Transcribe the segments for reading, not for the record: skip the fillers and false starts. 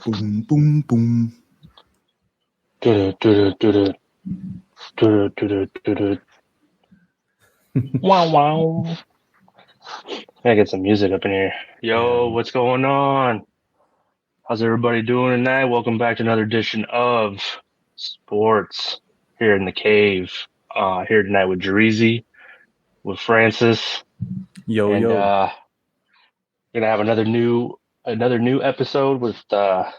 Boom, boom, boom. Wow, wow. Gotta get some music up in here. Yo, what's going on? How's everybody doing tonight? Welcome back to another edition of Sports here in the cave. Here tonight with Jerezy, with Francis, Yo, and yo. gonna have another new episode with the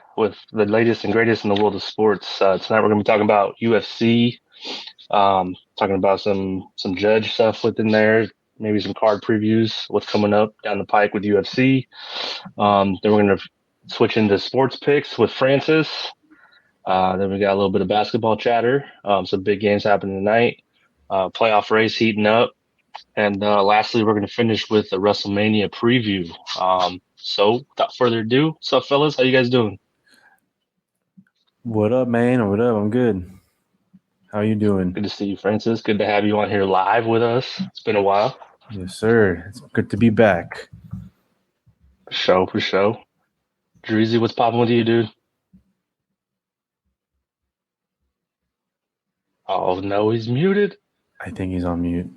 latest and greatest in the world of sports. Tonight we're gonna be talking about UFC, talking about some judge stuff within there, maybe some card previews, what's coming up down the pike with UFC. Then we're gonna switch into sports picks with Francis. Then we got a little bit of basketball chatter. Some big games happening tonight. Playoff race heating up. And lastly, we're going to finish with a WrestleMania preview. So without further ado, what's up, fellas? How you guys doing? What up, man? What up? I'm good. How you doing? Good to see you, Francis. Good to have you on here live with us. It's been a while. Yes, sir. It's good to be back. For sure. Jerezy, what's popping with you, dude? Oh, no, he's muted. I think he's on mute.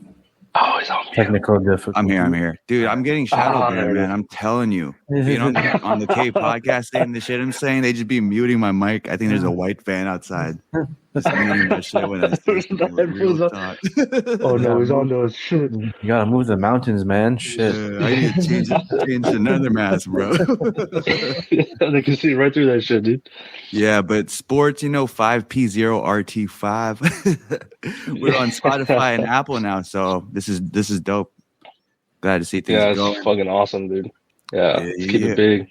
Oh, he's on mute. Technical difficulty. I'm here. Dude, I'm getting shadow banned, man. I'm telling you. Being on the K podcast saying the shit I'm saying, they just be muting my mic. I think there's a white fan outside. Just muting my shit when I say real talk. Oh, no, he's on those shit. You gotta move the mountains, man. Shit. I need to change another mask, bro. They can see right through that shit, dude. Yeah, but sports, 5P0RT5. We're on Spotify and Apple now, so this is dope. Glad to see things Yeah, it's going. fucking awesome, dude. Yeah, let's keep it big.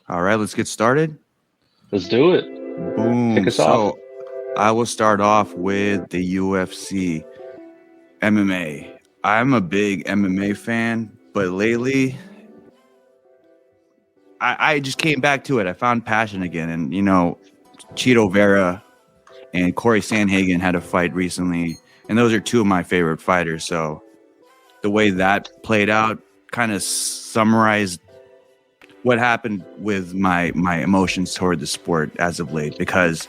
All right, let's get started. Let's do it. Boom. Kick us off. I will start off with the UFC MMA. I'm a big MMA fan, but lately I just came back to it. I found passion again. And, Cheeto Vera and Corey Sandhagen had a fight recently. And those are two of my favorite fighters. So the way that played out kind of summarized what happened with my emotions toward the sport as of late, because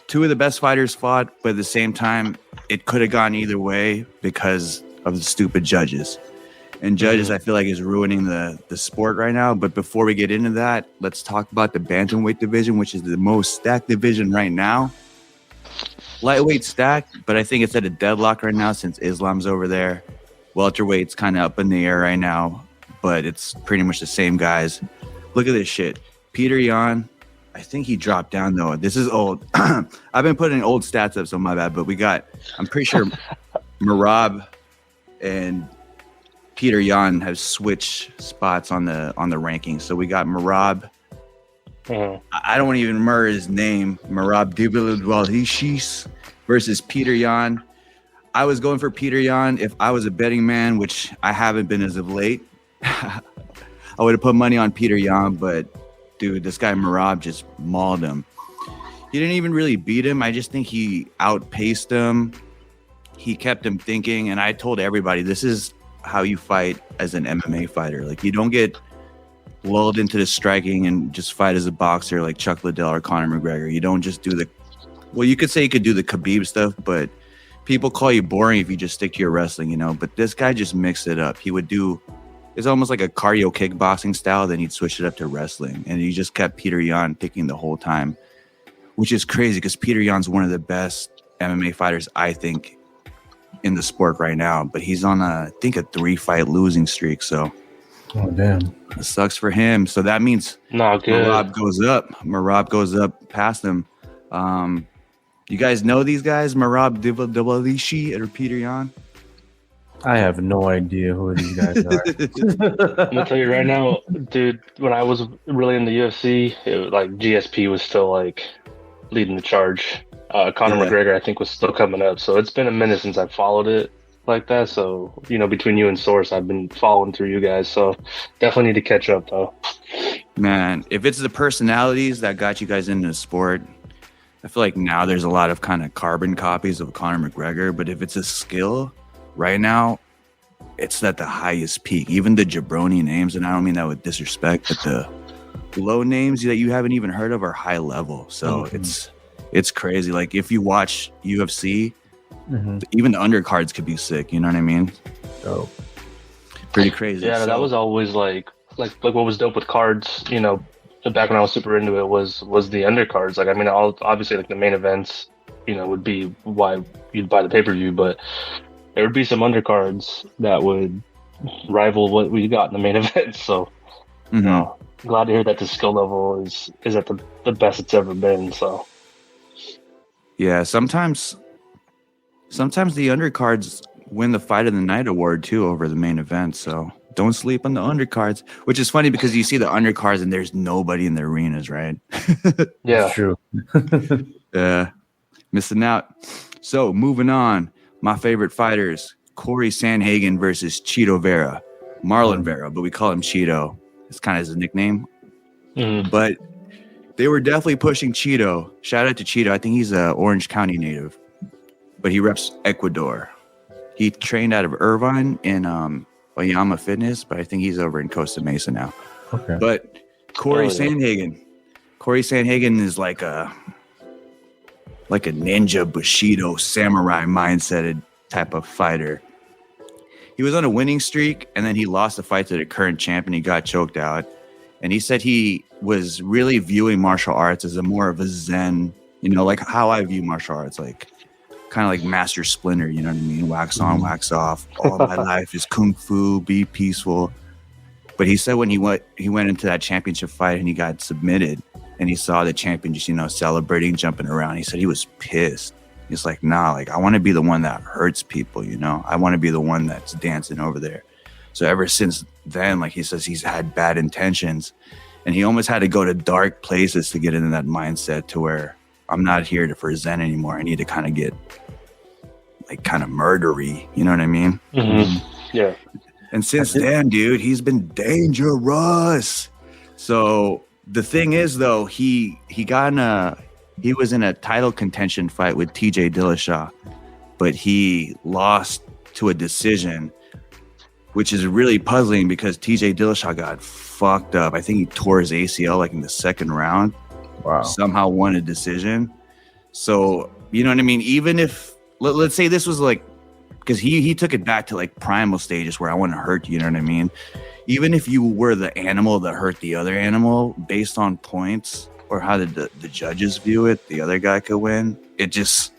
two of the best fighters fought, but at the same time, it could have gone either way because of the stupid judges. And judges, I feel like, is ruining the sport right now. But before we get into that, let's talk about the Bantamweight division, which is the most stacked division right now. Lightweight stacked, but I think it's at a deadlock right now since Islam's over there. Welterweight's kind of up in the air right now, but it's pretty much the same guys. Look at this shit. Peter Yan, I think he dropped down, though. This is old. I've been putting old stats up, so my bad. But I'm pretty sure Merab and Peter Yan have switched spots on the rankings. So we got Merab. I don't even remember his name. Merab Dvalishis versus Peter Yan. I was going for Peter Yan if I was a betting man, which I haven't been as of late. I would have put money on Peter Yan, but dude, this guy Merab just mauled him. He didn't even really beat him. I just think he outpaced him. He kept him thinking, and I told everybody, this is how you fight as an MMA fighter. Like, you don't get lulled into the striking and just fight as a boxer like Chuck Liddell or Conor McGregor. You don't just do you could say you could do the Khabib stuff, but people call you boring if you just stick to your wrestling, But this guy just mixed it up. He would do, it's almost like a cardio kickboxing style, then he'd switch it up to wrestling. And he just kept Peter Yan picking the whole time, which is crazy because Peter Yan's one of the best MMA fighters, I think, in the sport right now. But he's on a 3-fight losing streak. So, oh, damn. It sucks for him. So that means Merab goes up past him. You guys know these guys? Merab Dvalishis or Peter Yan? I have no idea who these guys are. I'm gonna tell you right now, dude. When I was really in the UFC, it was like GSP was still like leading the charge. Conor McGregor, I think, was still coming up. So it's been a minute since I followed it like that. So between you and Source, I've been following through you guys. So definitely need to catch up, though. Man, if it's the personalities that got you guys into the sport, I feel like now there's a lot of kind of carbon copies of Conor McGregor. But if it's a skill, right now, it's at the highest peak. Even the jabroni names, and I don't mean that with disrespect, but low names that you haven't even heard of are high level. So it's crazy. Like if you watch UFC, even the undercards could be sick. You know what I mean? Oh, pretty crazy. Yeah, So, that was always like what was dope with cards. You know, back when I was super into it was the undercards. Like I mean, obviously like the main events, you know, would be why you'd buy the pay-per-view, but there would be some undercards that would rival what we got in the main event. So glad to hear that the skill level is at the best it's ever been. So yeah, sometimes the undercards win the fight of the night award too over the main event. So don't sleep on the undercards, which is funny because you see the undercards and there's nobody in the arenas, right? yeah, it's true. Yeah, missing out. So moving on, my favorite fighters: Corey Sandhagen versus Cheeto Vera, Marlon Vera, but we call him Cheeto. It's kind of his nickname. But they were definitely pushing Cheeto. Shout out to Cheeto. I think he's a Orange County native, but he reps Ecuador. He trained out of Irvine in Oyama Fitness, but I think he's over in Costa Mesa now. Okay. But Corey Sandhagen is like a ninja Bushido samurai mindset type of fighter. He was on a winning streak, and then he lost the fight to the current champion. He got choked out, and he said he was really viewing martial arts as a more of a Zen, you know, like how I view martial arts, like kind of like Master Splinter, you know what I mean? Wax on, wax off. All my life is kung fu, be peaceful. But he said when he went into that championship fight and he got submitted, and he saw the champion just, you know, celebrating, jumping around, he said he was pissed. He's like, nah, like I want to be the one that hurts people, you know? I want to be the one that's dancing over there. So ever since then, like he says, he's had bad intentions, and he almost had to go to dark places to get into that mindset to where I'm not here for Zen anymore. I need to kind of get like kind of murdery, you know what I mean? Yeah. And since then, dude, he's been dangerous. So the thing is, though, he was in a title contention fight with TJ Dillashaw, but he lost to a decision, which is really puzzling because TJ Dillashaw got fucked up. I think he tore his ACL like in the second round. Wow. Somehow won a decision. So, you know what I mean? Even if, let's say this was like, because he took it back to like primal stages where I want to hurt you, you know what I mean? Even if you were the animal that hurt the other animal based on points or how the judges view it, the other guy could win. It just,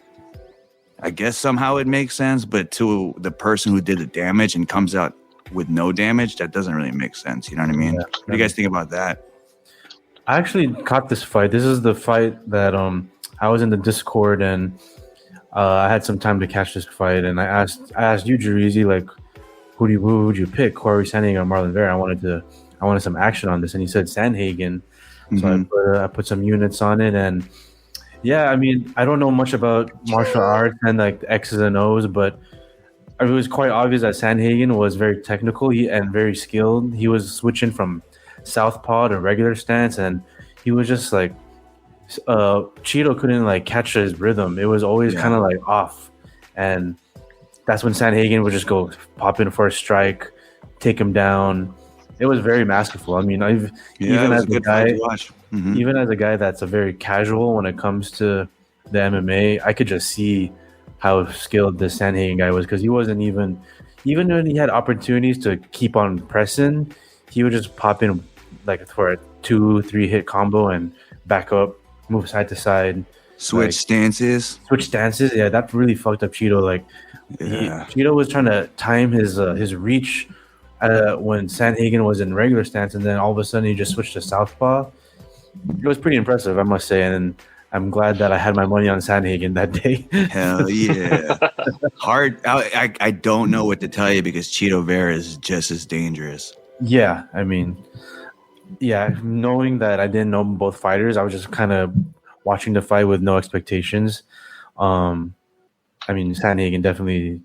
I guess somehow it makes sense, but to the person who did the damage and comes out with no damage, that doesn't really make sense. You know what I mean? Yeah. What do you guys think about that? I actually caught this fight. This is the fight that I was in the Discord and I had some time to catch this fight, and I asked you, Jerizi, like, who would you pick, Corey Sandhagen or Marlon Vera? I wanted some action on this, and he said Sandhagen. So I put some units on it, and yeah, I mean, I don't know much about martial arts and like the X's and O's, but it was quite obvious that Sandhagen was very technical and very skilled. He was switching from southpaw to regular stance, and he was just like Cheeto couldn't like catch his rhythm. It was always kind of like off, and that's when Sandhagen would just go pop in for a strike, take him down. It was very masterful. I mean, even as a guy, even as a guy that's a very casual when it comes to the MMA, I could just see how skilled this Sandhagen guy was, because he wasn't even when he had opportunities to keep on pressing, he would just pop in like for a 2-3 hit combo and back up, move side to side, switch stances. Yeah, that really fucked up Cheeto. Like, Cheeto was trying to time his reach when Sandhagen was in regular stance, and then all of a sudden he just switched to southpaw. It was pretty impressive, I must say, and I'm glad that I had my money on Sandhagen that day. Hell yeah. Hard. I don't know what to tell you because Cheeto Vera is just as dangerous. Yeah, I mean, knowing that I didn't know both fighters, I was just kind of watching the fight with no expectations. I mean, Sandhagen definitely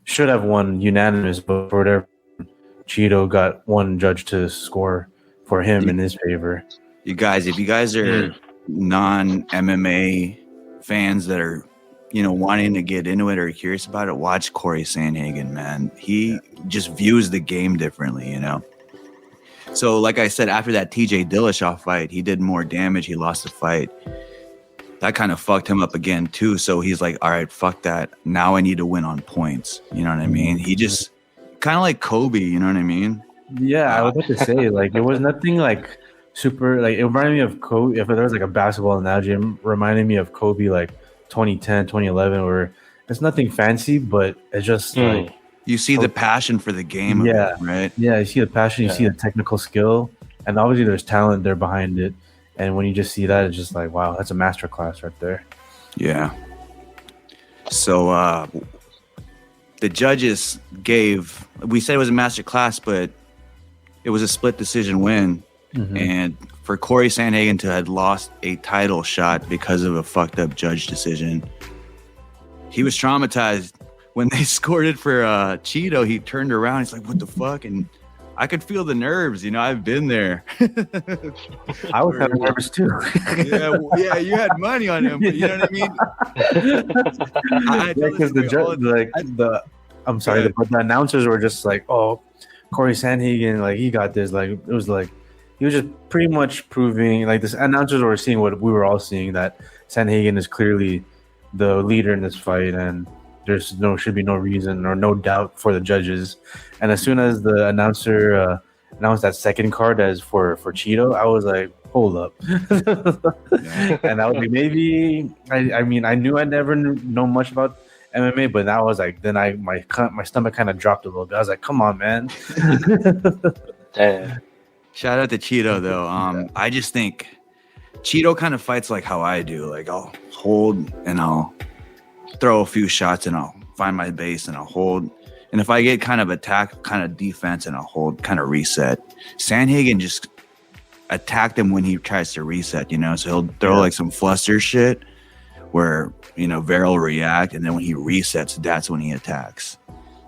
should have won unanimous, but for whatever, Cheeto got one judge to score for him in his favor. You guys, if you guys are non-MMA fans that are, you know, wanting to get into it or curious about it, watch Corey Sandhagen, man. He just views the game differently, you know. So, like I said, after that TJ Dillashaw fight, he did more damage. He lost the fight. That kind of fucked him up again too. So he's like, all right, fuck that. Now I need to win on points. You know what I mean? He just kind of like Kobe. You know what I mean? Yeah, I was about to say, like, it was nothing like super, like, it reminded me of Kobe. If there was like a basketball analogy, it reminded me of Kobe, like 2010, 2011, where it's nothing fancy, but it's just like, you see the passion for the game. Yeah. Of it, right? Yeah, you see the passion, you see the technical skill, and obviously there's talent there behind it. And when you just see that, it's just like, wow, that's a masterclass right there. Yeah. So the judges we said it was a masterclass, but it was a split decision win. And for Corey Sandhagen to have lost a title shot because of a fucked up judge decision, he was traumatized. When they scored it for Cheeto, he turned around. He's like, what the fuck? And I could feel the nerves. You know, I've been there. I was kind of nervous too. yeah, you had money on him, but you know what I mean? Because I'm sorry, but the announcers were just like, oh, Corey Sandhagen, like, he got this. Like, it was like, he was just pretty much proving, like, this announcers were seeing what we were all seeing, that Sandhagen is clearly the leader in this fight, and should be no reason or no doubt for the judges. And as soon as the announcer announced that second card as for Cheeto, I was like, hold up. And I was like, maybe, I mean, I knew I never know much about MMA, but now I was like, then my stomach kind of dropped a little bit. I was like, come on, man. Damn. Shout out to Cheeto though. I just think Cheeto kind of fights like how I do. Like, I'll hold and I'll throw a few shots and I'll find my base and I'll hold. And if I get kind of attack, kind of defense, and I'll hold, kind of reset. Sandhagen just attacked him when he tries to reset, you know? So he'll throw like some fluster shit where, you know, Vera will react. And then when he resets, that's when he attacks.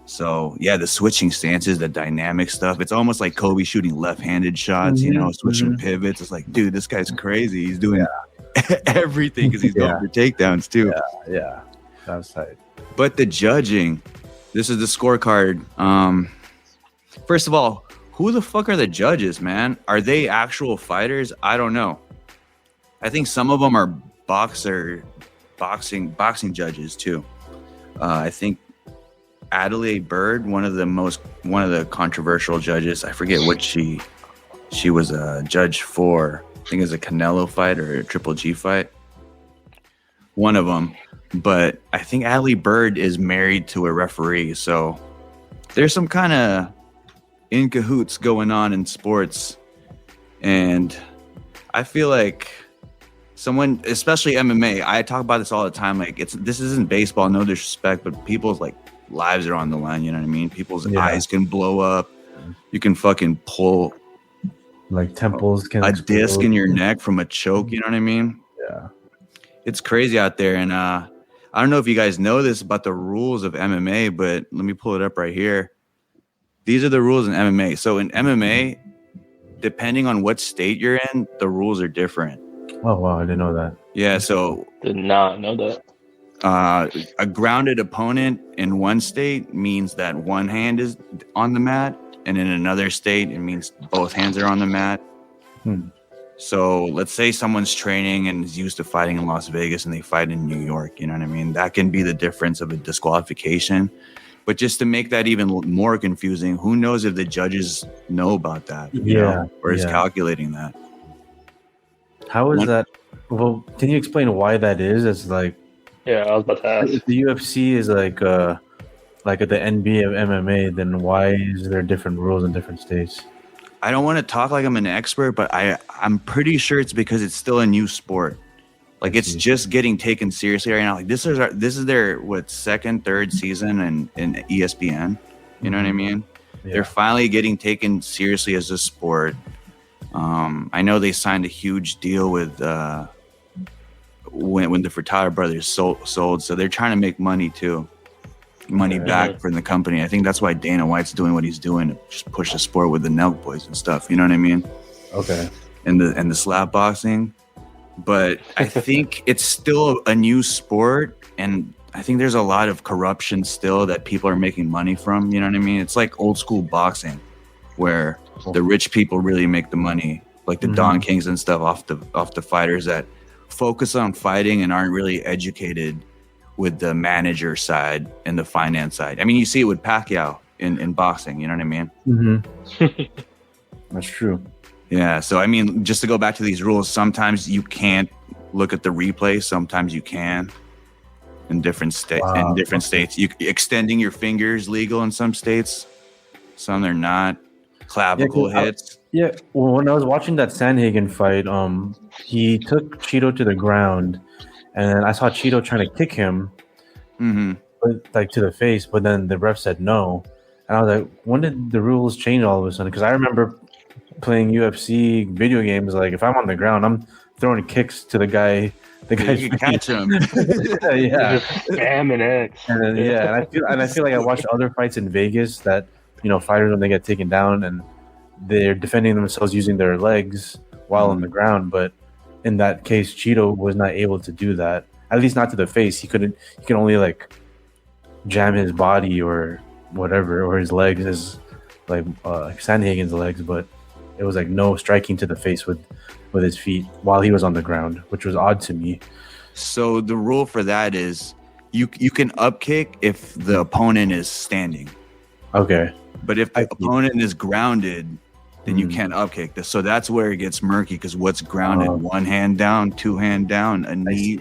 So, yeah, the switching stances, the dynamic stuff, it's almost like Kobe shooting left-handed shots, you know, switching pivots. It's like, dude, this guy's crazy. He's doing everything because he's going for takedowns too. Yeah. That's tight. But the judging, this is the scorecard. First of all, who the fuck are the judges, man? Are they actual fighters? I don't know. I think some of them are boxing judges too. I think Adelaide Bird, one of the controversial judges. I forget what she was a judge for. I think it was a Canelo fight or a Triple G fight. One of them. But I think Adelaide Bird is married to a referee, so there's some kind of in cahoots going on in sports, and I feel like someone, especially MMA, I talk about this all the time. Like, this isn't baseball, no disrespect, but people's like lives are on the line. You know what I mean? People's eyes can blow up. You can fucking pull like temples can a disc in your neck from a choke. You know what I mean? Yeah, it's crazy out there, and I don't know if you guys know this about the rules of MMA, but let me pull it up right here. These are the rules in MMA. So in MMA, depending on what state you're in, the rules are different. Oh, wow. I didn't know that. Yeah, so Did not know that. A grounded opponent in one state means that one hand is on the mat, and in another state, it means both hands are on the mat. So let's say someone's training and is used to fighting in Las Vegas and they fight in New York, you know what I mean? That can be the difference of a disqualification. But just to make that even more confusing, who knows if the judges know about that, you know, or is calculating that? How is that? Well, can you explain why that is? It's like, yeah, I was about to ask. If the UFC is like the NBA of MMA, then why is there different rules in different states? I don't want to talk like I'm an expert, but I'm pretty sure it's because it's still a new sport. Like, it's just getting taken seriously right now. Like, this is their second, third season in ESPN. You know what I mean? Yeah. They're finally getting taken seriously as a sport. I know they signed a huge deal with when the Furtado brothers sold, so they're trying to make money too. Money back from the company. I think that's why Dana White's doing what he's doing, to just push the sport with the Nelk boys and stuff. You know what I mean? Okay. And the slap boxing. But I think it's still a new sport, and I think there's a lot of corruption still that people are making money from. You know what I mean? It's like old school boxing, where The rich people really make the money, like the Don Kings and stuff, off the fighters that focus on fighting and aren't really educated with the manager side and the finance side. I mean, you see it with Pacquiao in boxing. You know what I mean? Mm-hmm. That's true. Yeah. So I mean, just to go back to these rules, sometimes you can't look at the replay. Sometimes you can. In different states, extending your fingers legal in some states. Some they're not. Clavicle hits. Well, when I was watching that Sandhagen fight, he took Cheeto to the ground, and I saw Cheeto trying to kick him, like to the face, but then the ref said no, and I was like, when did the rules change all of a sudden? Because I remember playing UFC video games. Like if I'm on the ground, I'm throwing kicks to the guy. The guy you can catch him. Just spamming X. And then, and I feel like I watched other fights in Vegas that fighters when they get taken down and they're defending themselves using their legs while on the ground. But in that case, Cheeto was not able to do that. At least not to the face. He could only like jam his body or whatever, or his legs, his like Sandhagen's legs. But it was like no striking to the face with his feet while he was on the ground, which was odd to me. So the rule for that is you can up kick if the opponent is standing. Okay. But if the opponent is grounded, then you can't up kick this. So that's where it gets murky, because what's grounded? One hand down, two hand down,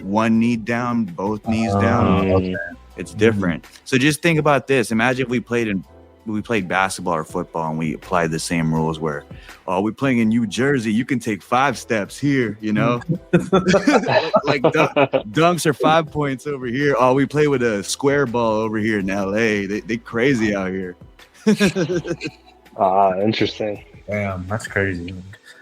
one knee down, both knees down. Okay. It's different. So just think about this. Imagine if we played basketball or football and we applied the same rules where, we're playing in New Jersey, you can take 5 steps here, like dunks are 5 points over here. We play with a square ball over here in LA. They crazy out here. Interesting. Damn, that's crazy.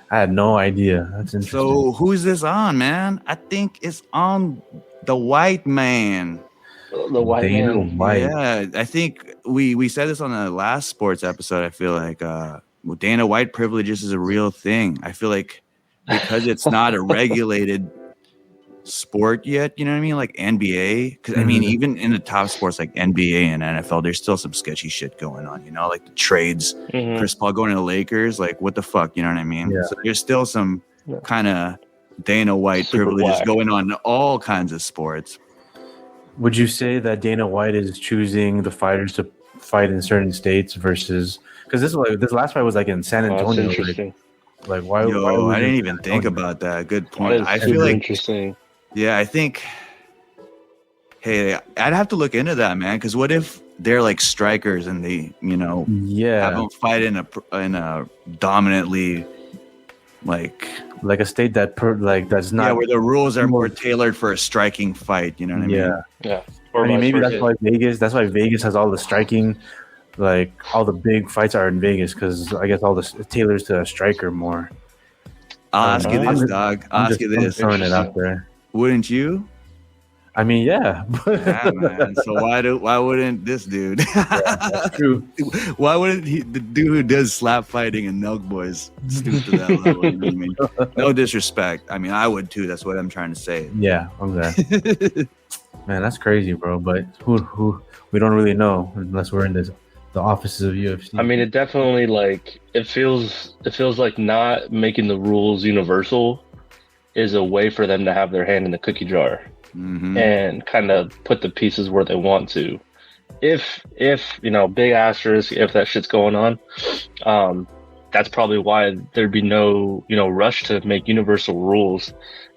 I had no idea. That's interesting. So who's this on, man? I think it's on the white man. The white man. Yeah, I think we said this on the last sports episode. I feel like Dana White privileges is a real thing. I feel like because it's not a regulated sport yet, you know what I mean? Like NBA. Because I mean, even in the top sports like NBA and NFL, there's still some sketchy shit going on. Like the trades, Chris Paul going to the Lakers. Like what the fuck? You know what I mean? Yeah. So there's still some kind of Dana White privileges going on in all kinds of sports. Would you say that Dana White is choosing the fighters to fight in certain states versus because this last fight was like in San Antonio? That's interesting. Like why? I didn't even think about that. Good point. I feel like interesting. Yeah, I think. Hey, I'd have to look into that, man. Because what if they're like strikers and they, have them fight in a dominantly like a state that's not where the rules are more tailored for a striking fight. You know what I mean? Yeah. I mean, maybe that's why Vegas has all the striking, like all the big fights are in Vegas because I guess all the tailors to a striker more. I'll ask you this, dog. I'll ask you this. I'm throwing it out there. Wouldn't you? I mean, yeah. Yeah, man. So why wouldn't this dude? That's true. Why wouldn't the dude who does slap fighting and Milk Boys stoop to that level? You know what I mean? No disrespect. I mean, I would too. That's what I'm trying to say. Yeah, okay. Man, that's crazy, bro. But who we don't really know unless we're in the offices of UFC. I mean, it definitely it feels like not making the rules universal is a way for them to have their hand in the cookie jar. And kind of put the pieces where they want to. If big asterisk, if that shit's going on, that's probably why there'd be no rush to make universal rules,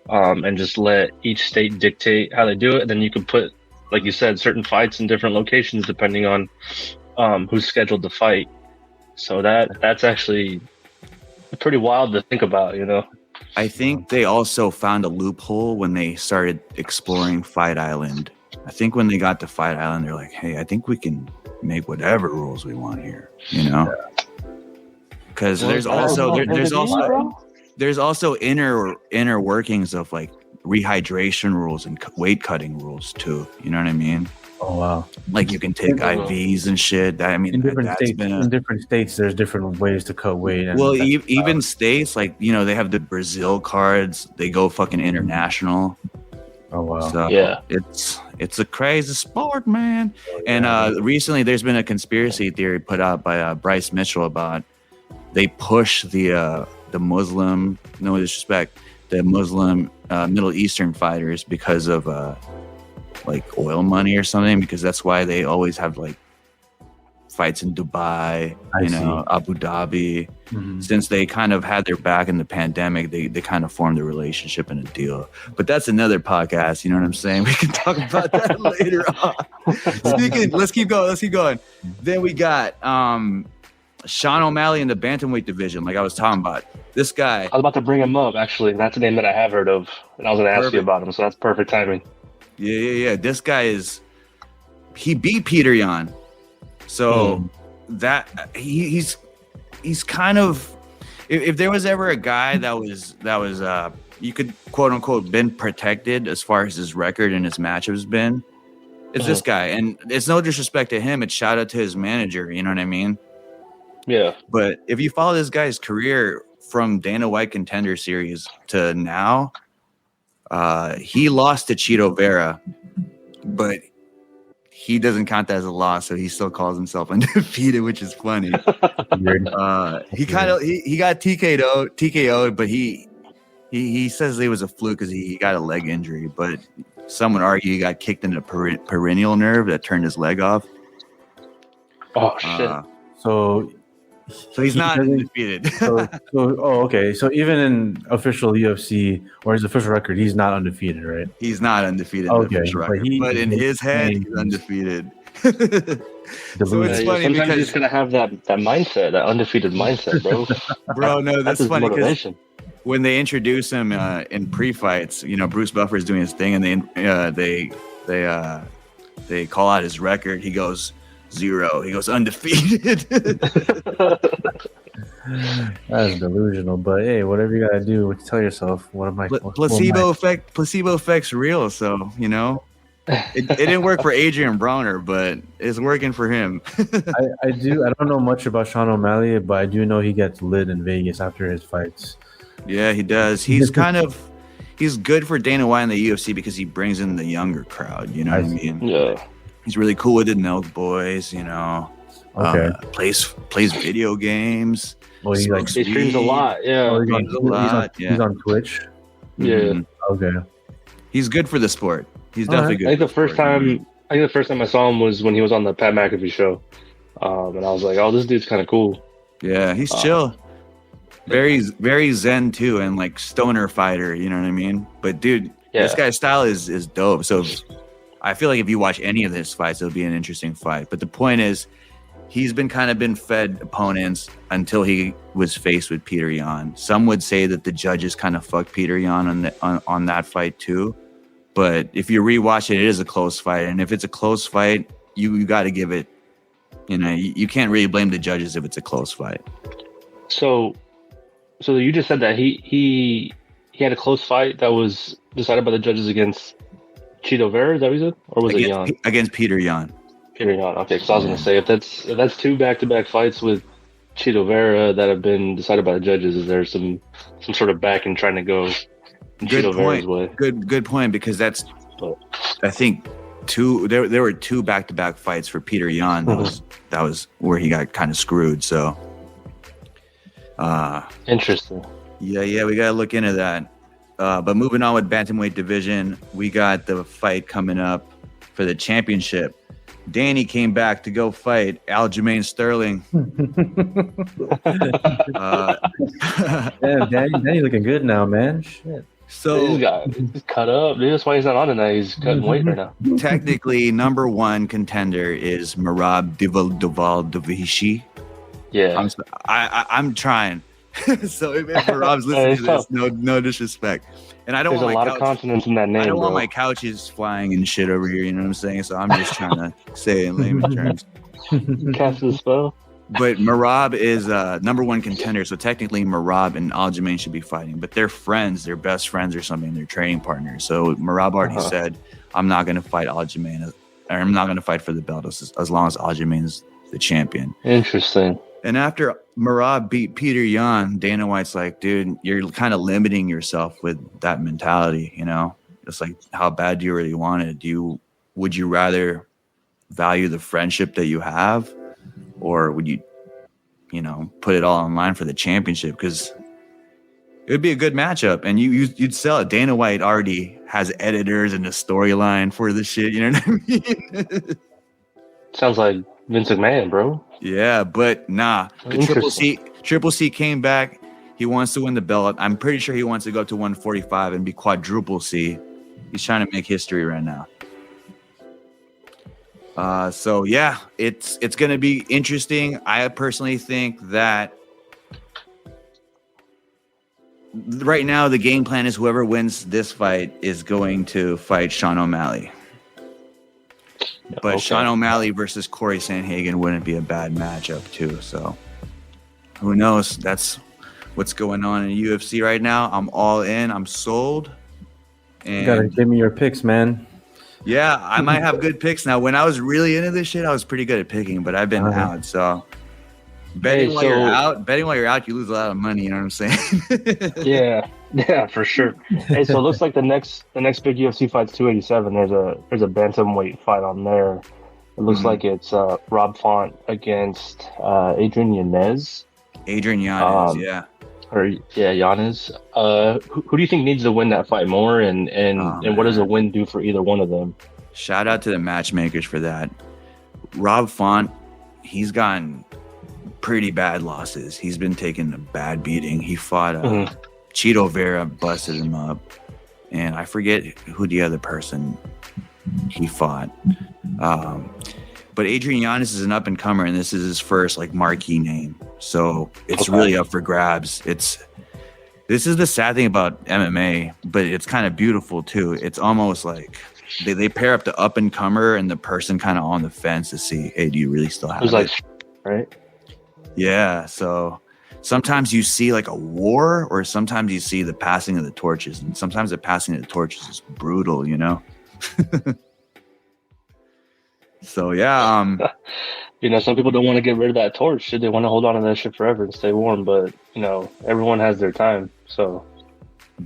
and just let each state dictate how they do it. And then you can put, like you said, certain fights in different locations depending on who's scheduled to fight. So that's actually pretty wild to think about, I think they also found a loophole when they started exploring Fight Island. I think when they got to Fight Island, they're like, hey, I think we can make whatever rules we want here, Because there's also inner workings of like rehydration rules and weight cutting rules too. You know what I mean? Oh wow! Like you can take IVs and shit. In different states, there's different ways to cut weight. Even states like they have the Brazil cards. They go fucking international. Oh wow! So yeah, it's a crazy sport, man. And recently, there's been a conspiracy theory put out by Bryce Mitchell about they push the Muslim, no disrespect, the Muslim Middle Eastern fighters because of like oil money or something, because that's why they always have like fights in Dubai, Abu Dhabi. Since they kind of had their back in the pandemic, they kind of formed a relationship and a deal. But that's another podcast, you know what I'm saying? We can talk about that later on. Let's keep going. Then we got Sean O'Malley in the bantamweight division, like I was talking about. This guy, I was about to bring him up, actually. That's a name that I have heard of, and I was going to ask you about him, so that's perfect timing. Yeah. This guy he beat Peter Yan. So that he's kind of, if there was ever a guy that was you could quote unquote been protected as far as his record and his matchups been, it's this guy. And it's no disrespect to him, it's shout out to his manager, you know what I mean? Yeah. But if you follow this guy's career from Dana White Contender Series to now, he lost to Chito Vera, but he doesn't count that as a loss, so he still calls himself undefeated, which is funny. He got TKO'd, but he says it was a fluke because he got a leg injury. But some would argue he got kicked in the perennial nerve that turned his leg off. Oh shit! So he's not undefeated. Okay. So even in official UFC or his official record, he's not undefeated, right? He's not undefeated in the official record, but in his head, he's undefeated. So it's funny sometimes because he's gonna have that mindset, that undefeated mindset, bro. Bro, no, that's funny because motivation. When they introduce him in pre-fights, Bruce Buffer is doing his thing, and they call out his record. He goes 0. He goes undefeated. That's delusional, but hey, whatever you gotta do, tell yourself placebo effect's real, so it didn't work for Adrian Broner, but it's working for him. I don't know much about Sean O'Malley, but I do know he gets lit in Vegas after his fights. Yeah, he does. He's he's good for Dana White in the UFC because he brings in the younger crowd, you know what I mean? Yeah. He's really cool with the Nelk boys, Okay. Plays video games. Well, he streams a lot. Yeah, he's on Twitch. Yeah. Mm-hmm. Okay. He's good for the sport. He's definitely good. I think the first time I saw him was when he was on the Pat McAfee show, and I was like, "Oh, this dude's kind of cool." Yeah, he's chill. Very, very zen too, and like stoner fighter. You know what I mean? But dude, this guy's style is dope. So I feel like if you watch any of his fights, it'll be an interesting fight. But the point is, he's been fed opponents until he was faced with Peter Yan. Some would say that the judges kind of fucked Peter Yan on that fight too. But if you rewatch it, it is a close fight, and if it's a close fight, you got to give it. You can't really blame the judges if it's a close fight. So you just said that he had a close fight that was decided by the judges against Chito Vera, is that what you said? Or was it Yan? Against Peter Yan. Peter Yan, okay. Because I was going to say, if that's 2 back-to-back fights with Chito Vera that have been decided by the judges, is there some sort of back and trying to go Chito Vera's way? Good point, because that's, I think, there were 2 back-to-back fights for Peter Yan. That was where he got kind of screwed, so. Interesting. Yeah, we gotta look into that. But moving on with bantamweight division, we got the fight coming up for the championship. Danny came back to go fight Aljamain Sterling. Danny looking good now, man. Shit. So he's cut up. Dude, that's why he's not on tonight. He's cutting weight right now. Technically, number 1 contender is Merab Dvalishvili. Yeah, I'm trying. So if Merab's listening to this, no disrespect. And I don't There's want a lot of consonants in that name. I don't want bro. my couches flying and shit over here. You know what I'm saying? So I'm just trying to say it in layman terms. Cast the spell. But Merab is number 1 contender. So technically, Merab and Aljamain should be fighting. But they're friends. They're best friends or something. They're training partners. So Merab already said, "I'm not going to fight Aljamain. Or I'm not going to fight for the belt as long as Aljamain is the champion." Interesting. And after Merab beat Peter Yan, Dana White's like, dude, you're kind of limiting yourself with that mentality, It's like, how bad do you really want it? Would you rather value the friendship that you have, or would you put it all online for the championship, because it would be a good matchup, and you'd sell it. Dana White already has editors and a storyline for this shit. You know what I mean? Sounds like Vince McMahon, bro. Yeah, but nah. The Triple C came back. He wants to win the belt. I'm pretty sure he wants to go up to 145 and be quadruple C. He's trying to make history right now. So yeah, it's going to be interesting. I personally think that right now the game plan is whoever wins this fight is going to fight Sean O'Malley. But okay. Sean O'Malley versus Corey Sandhagen wouldn't be a bad matchup too. So who knows? That's what's going on in UFC right now. I'm all in. I'm sold. And you gotta give me your picks, man. Yeah, I might have good picks now. When I was really into this shit, I was pretty good at picking, but I've been out. So betting while you're out, you lose a lot of money. You know what I'm saying? Yeah, for sure. Hey, so it looks like the next big UFC fight's 287. There's a bantamweight fight on there. It looks like it's Rob Font against Adrian Yanez. Yeah. Yanez. Who do you think needs to win that fight more, and what does a win do for either one of them? Shout out to the matchmakers for that. Rob Font, he's gotten pretty bad losses. He's been taking a bad beating. He fought Cheeto Vera, busted him up, and I forget who the other person he fought. But Adrian Yanez is an up and comer, and this is his first marquee name. So it's really up for grabs. This is the sad thing about MMA, but it's kind of beautiful too. It's almost like they pair up the up and comer and the person kind of on the fence to see, hey, do you really still have it? Right? Yeah. So sometimes you see a war, or sometimes you see the passing of the torches, and sometimes the passing of the torches is brutal, So yeah, some people don't want to get rid of that torch. They want to hold on to that shit forever and stay warm. But everyone has their time. So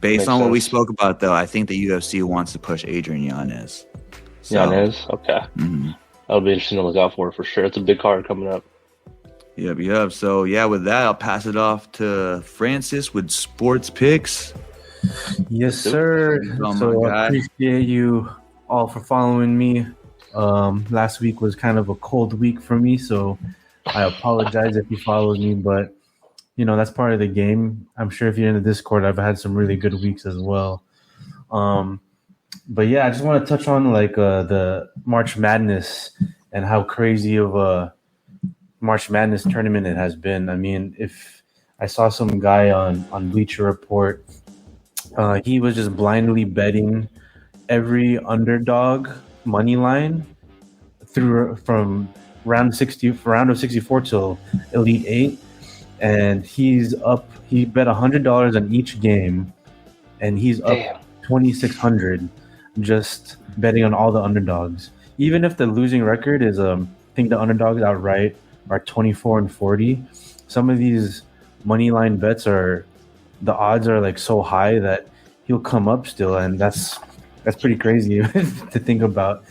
based on what we spoke about, though, I think the UFC wants to push Adrian Yanez. Yanez, okay, that'll be interesting to look out for sure. It's a big card coming up. Yep. So yeah, with that, I'll pass it off to Francis with sports picks. Yes, sir. So I appreciate you all for following me. Last week was kind of a cold week for me, so I apologize if you followed me, but that's part of the game. I'm sure if you're in the Discord, I've had some really good weeks as well. But yeah, I just want to touch on the March Madness and how crazy of a March Madness tournament it has been. I mean, if I saw some guy on Bleacher Report, he was just blindly betting every underdog money line from round of 64 till Elite 8, and he bet $100 on each game, and he's up 2,600 just betting on all the underdogs. Even if the losing record is I think the underdogs outright are 24-40, some of these money line bets the odds are so high that he'll come up still, and that's pretty crazy to think about.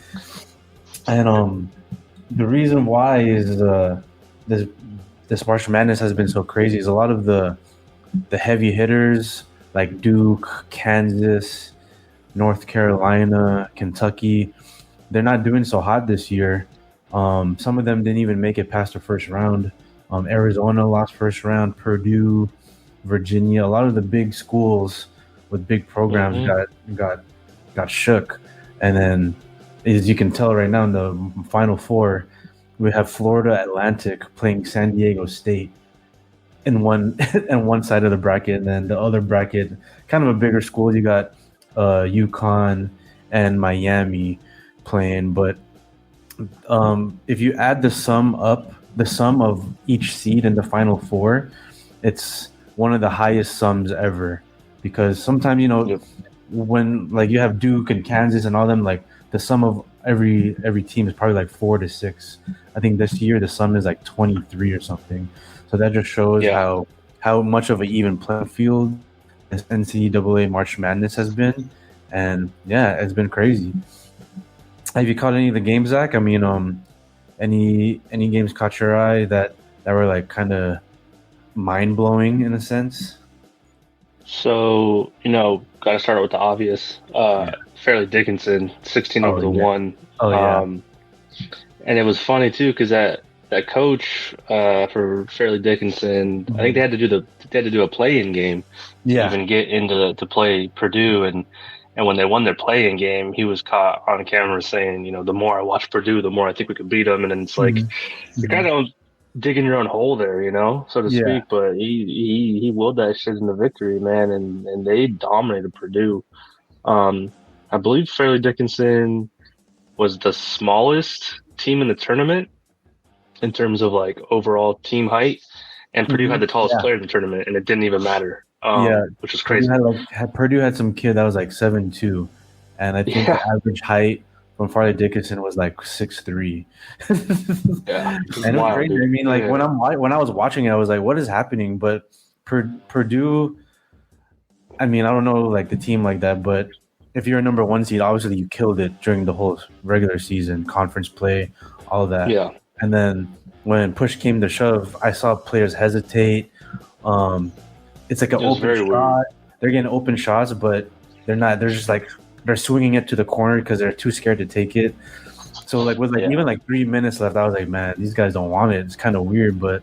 And the reason why is this March Madness has been so crazy is a lot of the heavy hitters like Duke, Kansas, North Carolina, Kentucky, they're not doing so hot this year. Some of them didn't even make it past the first round. Arizona lost first round, Purdue, Virginia, a lot of the big schools with big programs got shook. And then, as you can tell right now in the Final Four, we have Florida Atlantic playing San Diego State in one side of the bracket, and then the other bracket, kind of a bigger school, you got UConn and Miami playing. But if you add the sum of each seed in the Final Four, it's one of the highest sums ever. Because sometimes, when you have Duke and Kansas and all them, the sum of every team is probably 4 to 6. I think this year the sum is 23 or something. So that just shows how much of an even playing field this NCAA March Madness has been. And yeah, it's been crazy. Have you caught any of the games, Zach? I mean, any games caught your eye that were kind of mind blowing in a sense. So, got to start with the obvious. Fairleigh Dickinson, 16 over the one. Oh yeah. And it was funny too because that coach for Fairleigh Dickinson, I think they had to do a play-in game to even get to play Purdue, and when they won their play-in game, he was caught on camera saying, the more I watch Purdue, the more I think we could beat them, and then it's like you're kind of digging your own hole there, so to speak. But he willed that shit into victory, man, and they dominated Purdue. I believe Fairleigh Dickinson was the smallest team in the tournament in terms of like overall team height, and Purdue had the tallest player in the tournament, and it didn't even matter. Which was crazy. Purdue had some kid that was like 7'2", and I think the average height from Fairleigh Dickinson was like 6'3". And it was crazy. I mean, like when I was watching it, I was like, "What is happening?" But Purdue, I mean, I don't know like the team like that, but if you're a number one seed, obviously you killed it during the whole regular season, conference play, all of that. Yeah. And then when push came to shove, I saw players hesitate. It's like an open shot. Weird. They're getting open shots, but they're not. They're just like they're swinging it to the corner because they're too scared to take it. So like with even like 3 minutes left, I was like, man, these guys don't want it. It's kind of weird, but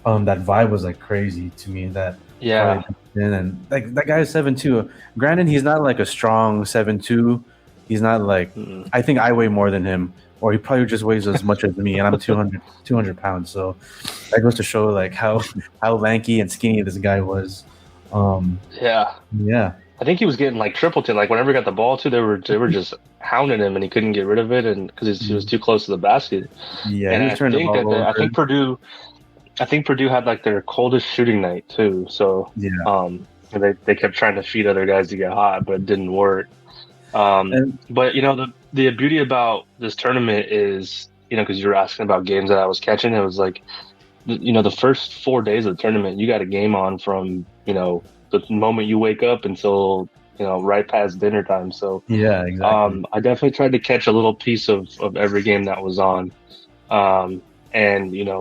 that vibe was like crazy to me. And like that guy is 7'2". Granted, he's not like a strong 7'2". He's not like I think I weigh more than him, or he probably just weighs as much as me, and I'm 200 pounds. So that goes to show like how lanky and skinny this guy was. Yeah. I think he was getting like triple team. Like whenever he got the ball too, they were just hounding him, and he couldn't get rid of it, and because he was too close to the basket. Yeah, and I think Purdue had like their coldest shooting night too. So they kept trying to feed other guys to get hot, but it didn't work. But the beauty about this tournament is because you were asking about games that I was catching, it was like the first 4 days of the tournament, you got a game on from the moment you wake up until right past dinner time. So yeah, exactly. I definitely tried to catch a little piece of every game that was on. And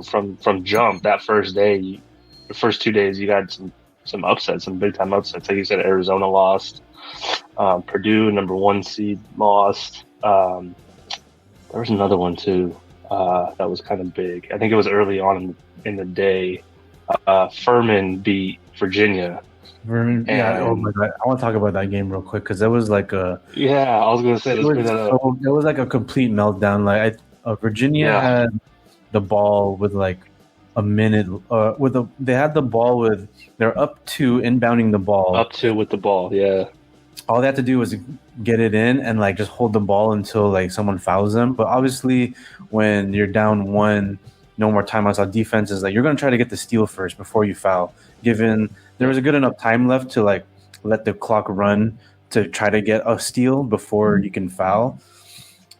from jump that first day, the first 2 days, you got some upsets, some big time upsets. Like you said, Arizona lost, Purdue, number one seed, lost. There was another one too that was kind of big. I think it was early on in the day. Furman beat Virginia. Oh my God, I want to talk about that game real quick because it was like I was going to say it was like a complete meltdown. Like Virginia had the ball with like a minute. They had the ball with they're up 2 inbounding the ball. Up 2 with the ball, yeah. All they had to do was get it in and like just hold the ball until like someone fouls them. But obviously, when you're down 1, no more timeouts on defense is like you're going to try to get the steal first before you foul. Given there was a good enough time left to like let the clock run to try to get a steal before you can foul.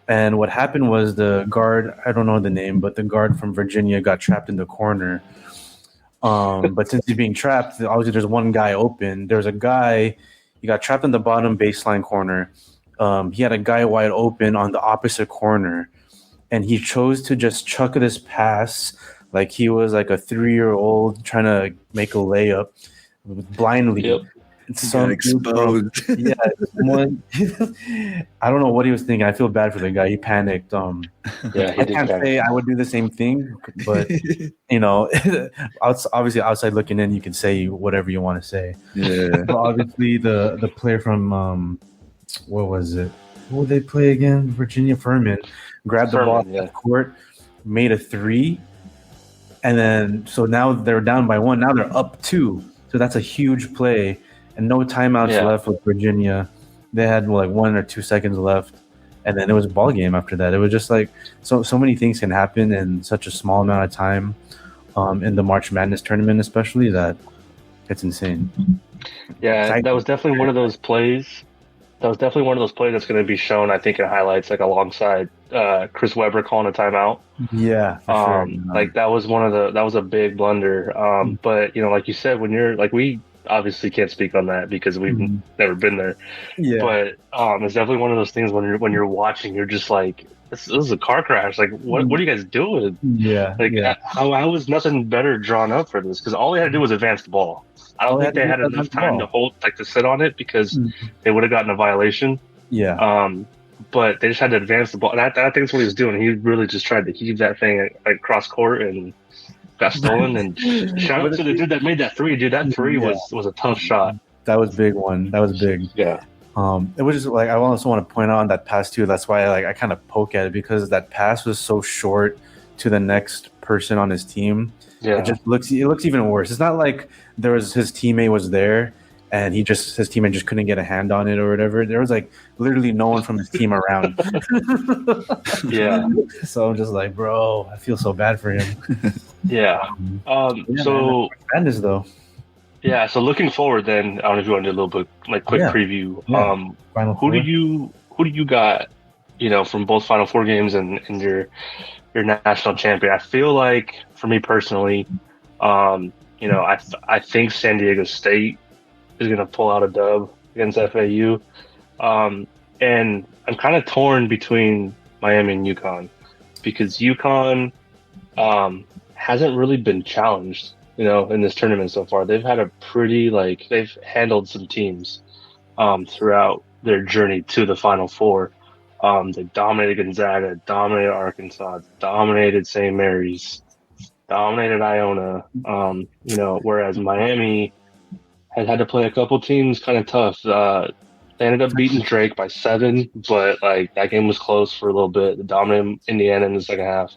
And what happened was the guard, I don't know the name, but the guard from Virginia got trapped in the corner. But since he's being trapped, obviously there's one guy open. There's a guy, he got trapped in the bottom baseline corner. He had a guy wide open on the opposite corner. And he chose to just chuck this pass like he was like a 3-year-old trying to make a layup blindly. Yep. So exposed. I don't know what he was thinking. I feel bad for the guy. He panicked. I can't say I would do the same thing, but obviously outside looking in, you can say whatever you want to say. Yeah. But obviously the player from what was it? Who would they play again? Virginia. Furman grabbed the ball at court, made a 3, and then so now they're down by 1. Now they're up 2. So that's a huge play. And no timeouts left with Virginia. They had like 1 or 2 seconds left, and then it was a ball game after that. It was just like so many things can happen in such a small amount of time, in the March Madness tournament, especially that it's insane. Yeah, that was definitely one of those plays. That was definitely one of those plays that's going to be shown, I think, in highlights, like alongside Chris Webber calling a timeout. Yeah, for sure. Like that was a big blunder. But like you said, when you're like we. Obviously can't speak on that because we've never been there. Yeah. But it's definitely one of those things when you're watching, you're just like this is a car crash. Like, what are you guys doing? Yeah, Like, yeah. how was nothing better drawn up for this? Because all they had to do was advance the ball. I don't think they had enough time to sit on it because they would have gotten a violation. Yeah. But they just had to advance the ball. And I think that's what he was doing. He really just tried to heave that thing like cross court and got stolen. And shout out to the dude that made that three. Dude, that three was a tough shot. That was big one. That was big. Yeah. It was just like I also want to point out on that pass too. That's why I kind of poke at it because that pass was so short to the next person on his team. Yeah. It looks even worse. It's not like his teammate was there and his teammate just couldn't get a hand on it or whatever. There was like literally no one from his team around. Yeah. So I'm just like, bro, I feel so bad for him. Yeah. So madness though. Yeah. So looking forward, then I don't know if you want to do a little bit like quick preview. Final who do you got? You know, from both Final Four games and your national champion. I feel like for me personally, you know, I think San Diego State is going to pull out a dub against FAU. And I'm kind of torn between Miami and UConn because UConn hasn't really been challenged, you know, in this tournament so far. They've had a pretty, they've handled some teams throughout their journey to the Final Four. They dominated Gonzaga, dominated Arkansas, dominated St. Mary's, dominated Iona, you know, whereas Miami has had to play a couple teams kind of tough. They ended up beating Drake by 7, but that game was close for a little bit. They dominated Indiana in the second half,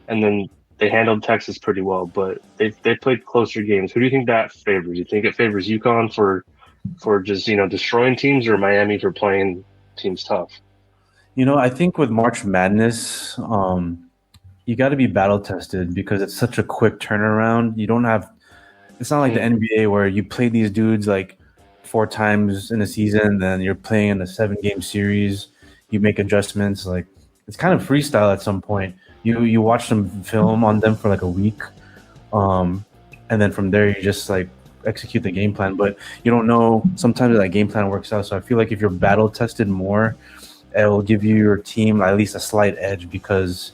and then they handled Texas pretty well. But they played closer games. Who do you think that favors? You think it favors UConn for just, you know, destroying teams, or Miami for playing teams tough? You know, I think with March Madness, you got to be battle tested because it's such a quick turnaround. You don't have. It's not like the NBA where you play these dudes 4 times in a season, then you're playing in a 7-game series. You make adjustments. It's kind of freestyle at some point. You watch some film on them for a week, and then from there you just execute the game plan. But you don't know. Sometimes that game plan works out. So I feel like if you're battle tested more, it will give your team at least a slight edge because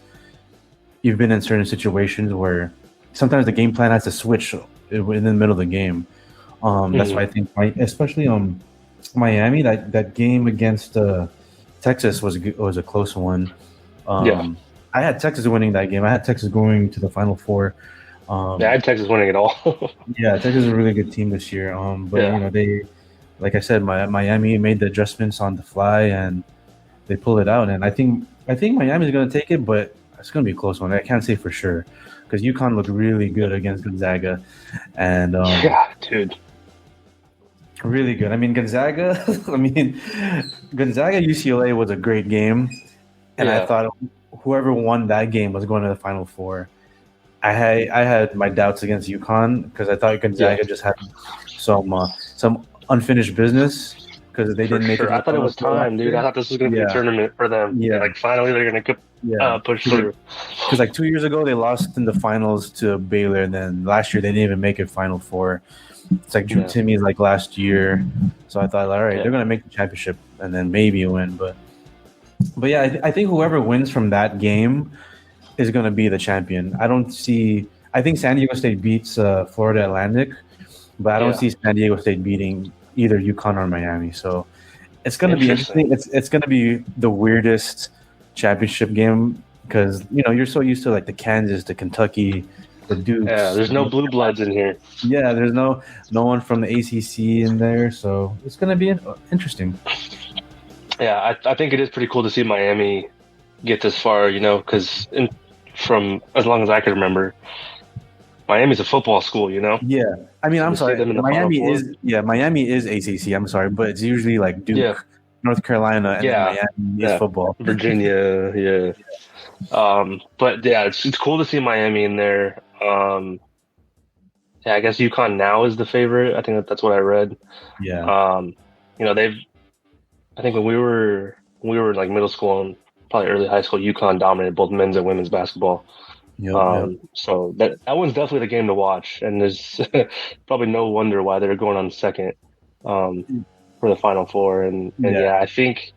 you've been in certain situations where sometimes the game plan has to switch in the middle of the game. That's why I think, especially Miami, that game against Texas was a close one. I had Texas winning that game. I had Texas going to the Final Four. I had Texas winning it all. Yeah, Texas is a really good team this year. But you know, they, like I said, Miami made the adjustments on the fly and they pulled it out. And I think Miami is going to take it, but it's going to be a close one. I can't say for sure because UConn looked really good against Gonzaga, and yeah, dude, really good. I mean, Gonzaga UCLA was a great game, and I thought whoever won that game was going to the Final Four. I had my doubts against UConn because I thought Gonzaga just had some unfinished business because they didn't make it. I thought it was time, dude. I thought this was going to be a tournament for them. Yeah, finally they're going to push through. Because 2 years ago they lost in the finals to Baylor, and then last year they didn't even make it Final Four. It's Drew Timmy's last year, so I thought, all right, they're going to make the championship and then maybe win. But yeah, I think whoever wins from that game is going to be the champion. I think San Diego State beats Florida Atlantic, but I don't see San Diego State beating either UConn or Miami. So it's going to be interesting. It's going to be the weirdest championship game because, you know, you're so used to the Kansas, the Kentucky, the Dukes. Yeah, there's no blue bloods in here. Yeah, there's no one from the ACC in there. So it's going to be interesting. Yeah, I think it is pretty cool to see Miami get this far, you know, because from as long as I can remember, Miami's a football school, you know? Yeah. I mean, I'm sorry. Miami is ACC. I'm sorry, but it's usually Duke, North Carolina, and Miami is football. Virginia, but yeah, it's cool to see Miami in there. I guess UConn now is the favorite. I think that's what I read. Yeah. You know, I think when we were middle school and probably early high school, UConn dominated both men's and women's basketball. So that one's definitely the game to watch, and there's probably no wonder why they're going on second for the Final Four. And I think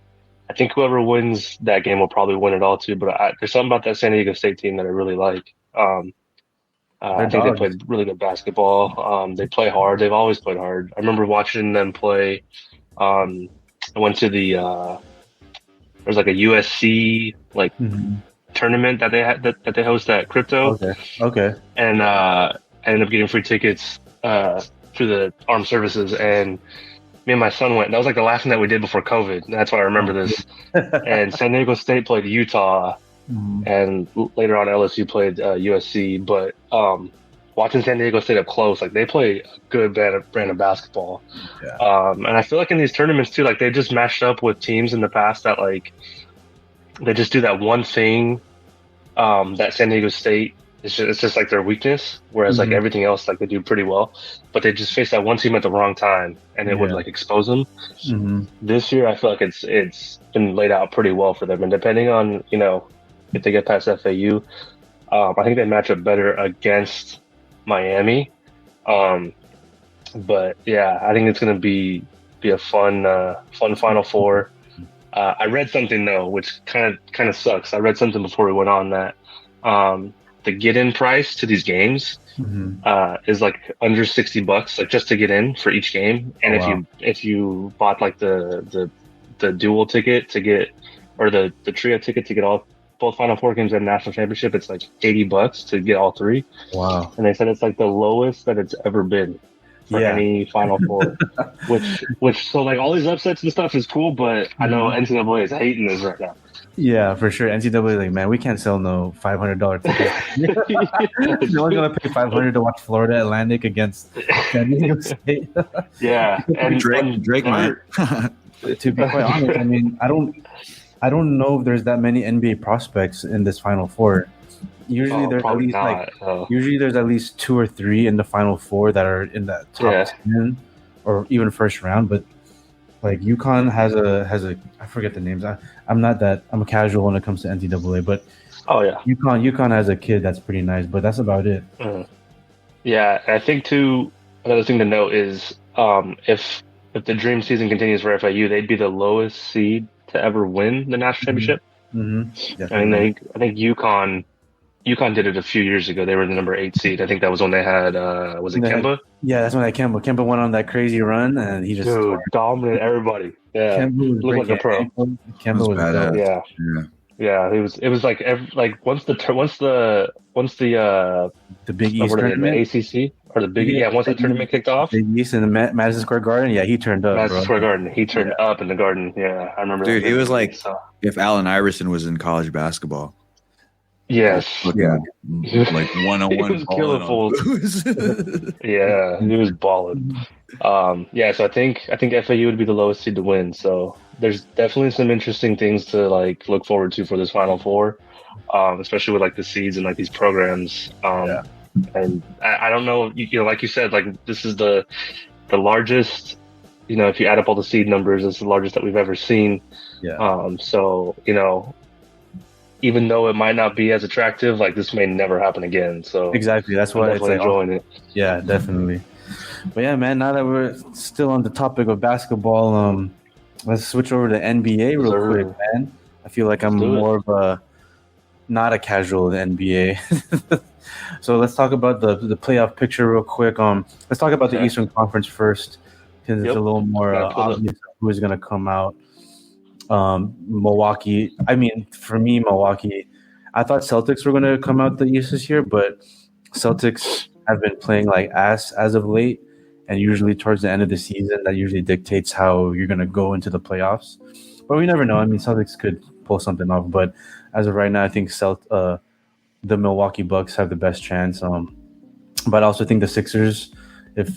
I think whoever wins that game will probably win it all too. But there's something about that San Diego State team that I really like. I think they dogs. played really good basketball. They play hard. They've always played hard. I remember watching them play. I went to there's like a USC tournament that they had that they host at Crypto. Okay. And I ended up getting free tickets through the armed services, and me and my son went. That was like the last thing that we did before COVID. That's why I remember this. And San Diego State played Utah, and later on LSU played USC. But watching San Diego State up close, like they play a good brand of basketball. Yeah. And I feel like in these tournaments too, like they just matched up with teams in the past that like they just do that one thing that San Diego State it's just like their weakness, whereas like everything else like they do pretty well, but they just face that one team at the wrong time and it would like expose them. This year I feel like it's been laid out pretty well for them, and depending on if they get past FAU, I think they match up better against Miami. But yeah, I think it's going to be a fun Final Four. I read something though, which kind of sucks. I read something before we went on that the get-in price to these games is like under $60, like just to get in for each game. And if you bought like the dual ticket to get, or the trio ticket to get both Final Four games and national championship, it's like $80 to get all three. Wow! And they said it's like the lowest that it's ever been for any Final Four. which so like all these upsets and stuff is cool, but I know NCAA is hating this right now. Yeah, for sure. NCAA, like, man, we can't sell no $500 tickets. No one's gonna pay $500 to watch Florida Atlantic against San Diego State. Yeah, and Drake might. To be quite honest, I mean, I don't know if there's that many NBA prospects in this Final Four. Usually there's at least usually there's at least 2 or 3 in the Final Four that are in that top 10 or even first round. But like UConn has a I forget the names. I'm a casual when it comes to NCAA, but UConn has a kid that's pretty nice, but that's about it. Yeah, I think too. Another thing to note is if the dream season continues for FIU, they'd be the lowest seed to ever win the national championship. I mean, I think UConn did it a few years ago. They were the number 8 seed. I think that was when they had was it Kemba? Yeah, that's when they had Kemba. Kemba went on that crazy run and he just dominated everybody. Yeah, Kemba looked like a pro. Kemba was badass. Yeah. It was like once the Big East tournament, the ACC or the Big once the tournament kicked off, Big East in the Madison Square Garden. Yeah, he turned up. Madison Square Garden. He turned up in the Garden. Yeah, I remember. Dude, he was like if Allen Iverson was in college basketball. Yes. Yeah. Like 101. He was killing fools. Yeah, he was balling. So I think FAU would be the lowest seed to win. So there's definitely some interesting things to like look forward to for this Final Four, especially with like the seeds and like these programs. And I don't know, like you said, like this is the largest. If you add up all the seed numbers, it's the largest that we've ever seen. Yeah. So even though it might not be as attractive, like this may never happen again. So exactly, that's why I'm enjoying it. Yeah, definitely. But yeah, man. Now that we're still on the topic of basketball, let's switch over to NBA real quick, man. I feel like I'm more of not a casual in the NBA. So let's talk about the playoff picture real quick. Let's talk about the Eastern Conference first, because it's a little more obvious who is going to come out. Milwaukee. I mean, for me, Milwaukee. I thought Celtics were going to come out the East this year, but Celtics have been playing like ass as of late, and usually towards the end of the season, that usually dictates how you're going to go into the playoffs. But we never know. I mean, Celtics could pull something off, but as of right now, I think the Milwaukee Bucks have the best chance. But I also think the Sixers, if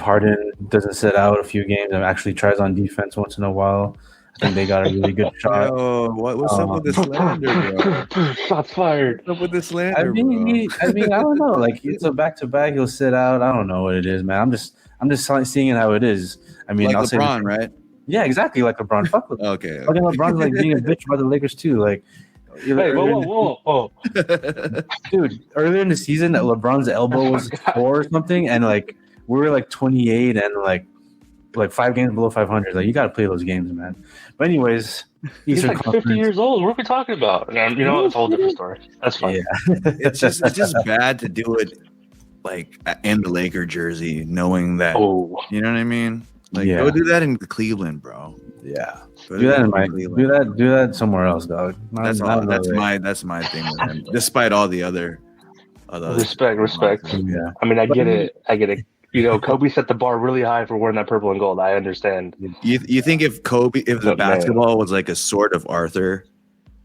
Harden doesn't sit out a few games and actually tries on defense once in a while, I think they got a really good shot. Yo, what's up with this slander, bro? Shots fired. What's up with this slander, I mean, I don't know. Like, it's a back-to-back. He'll sit out. I don't know what it is, man. I'm just seeing it how it is. I mean, like I'll LeBron, say right? Yeah, exactly, like LeBron. Fuck LeBron. Okay. Fucking LeBron's like being a bitch about the Lakers too. Like, hey, whoa. Dude, earlier in the season, that LeBron's elbow was 4 or something, and like we were like 28, and like like 5 games below 500. Like you got to play those games, man. But anyways, He's Eastern like 50 years old. What are we talking about? And, you know, it's a whole different story. That's fine. Yeah, It's just bad to do it like in the Laker jersey, knowing that you know what I mean. Like go do that in Cleveland, bro. Yeah, do that somewhere else, dog. That's my thing with him. Despite all the other respect. Yeah, I mean, I get it. You know, Kobe set the bar really high for wearing that purple and gold. I understand. You think if the basketball was like a sword of Arthur,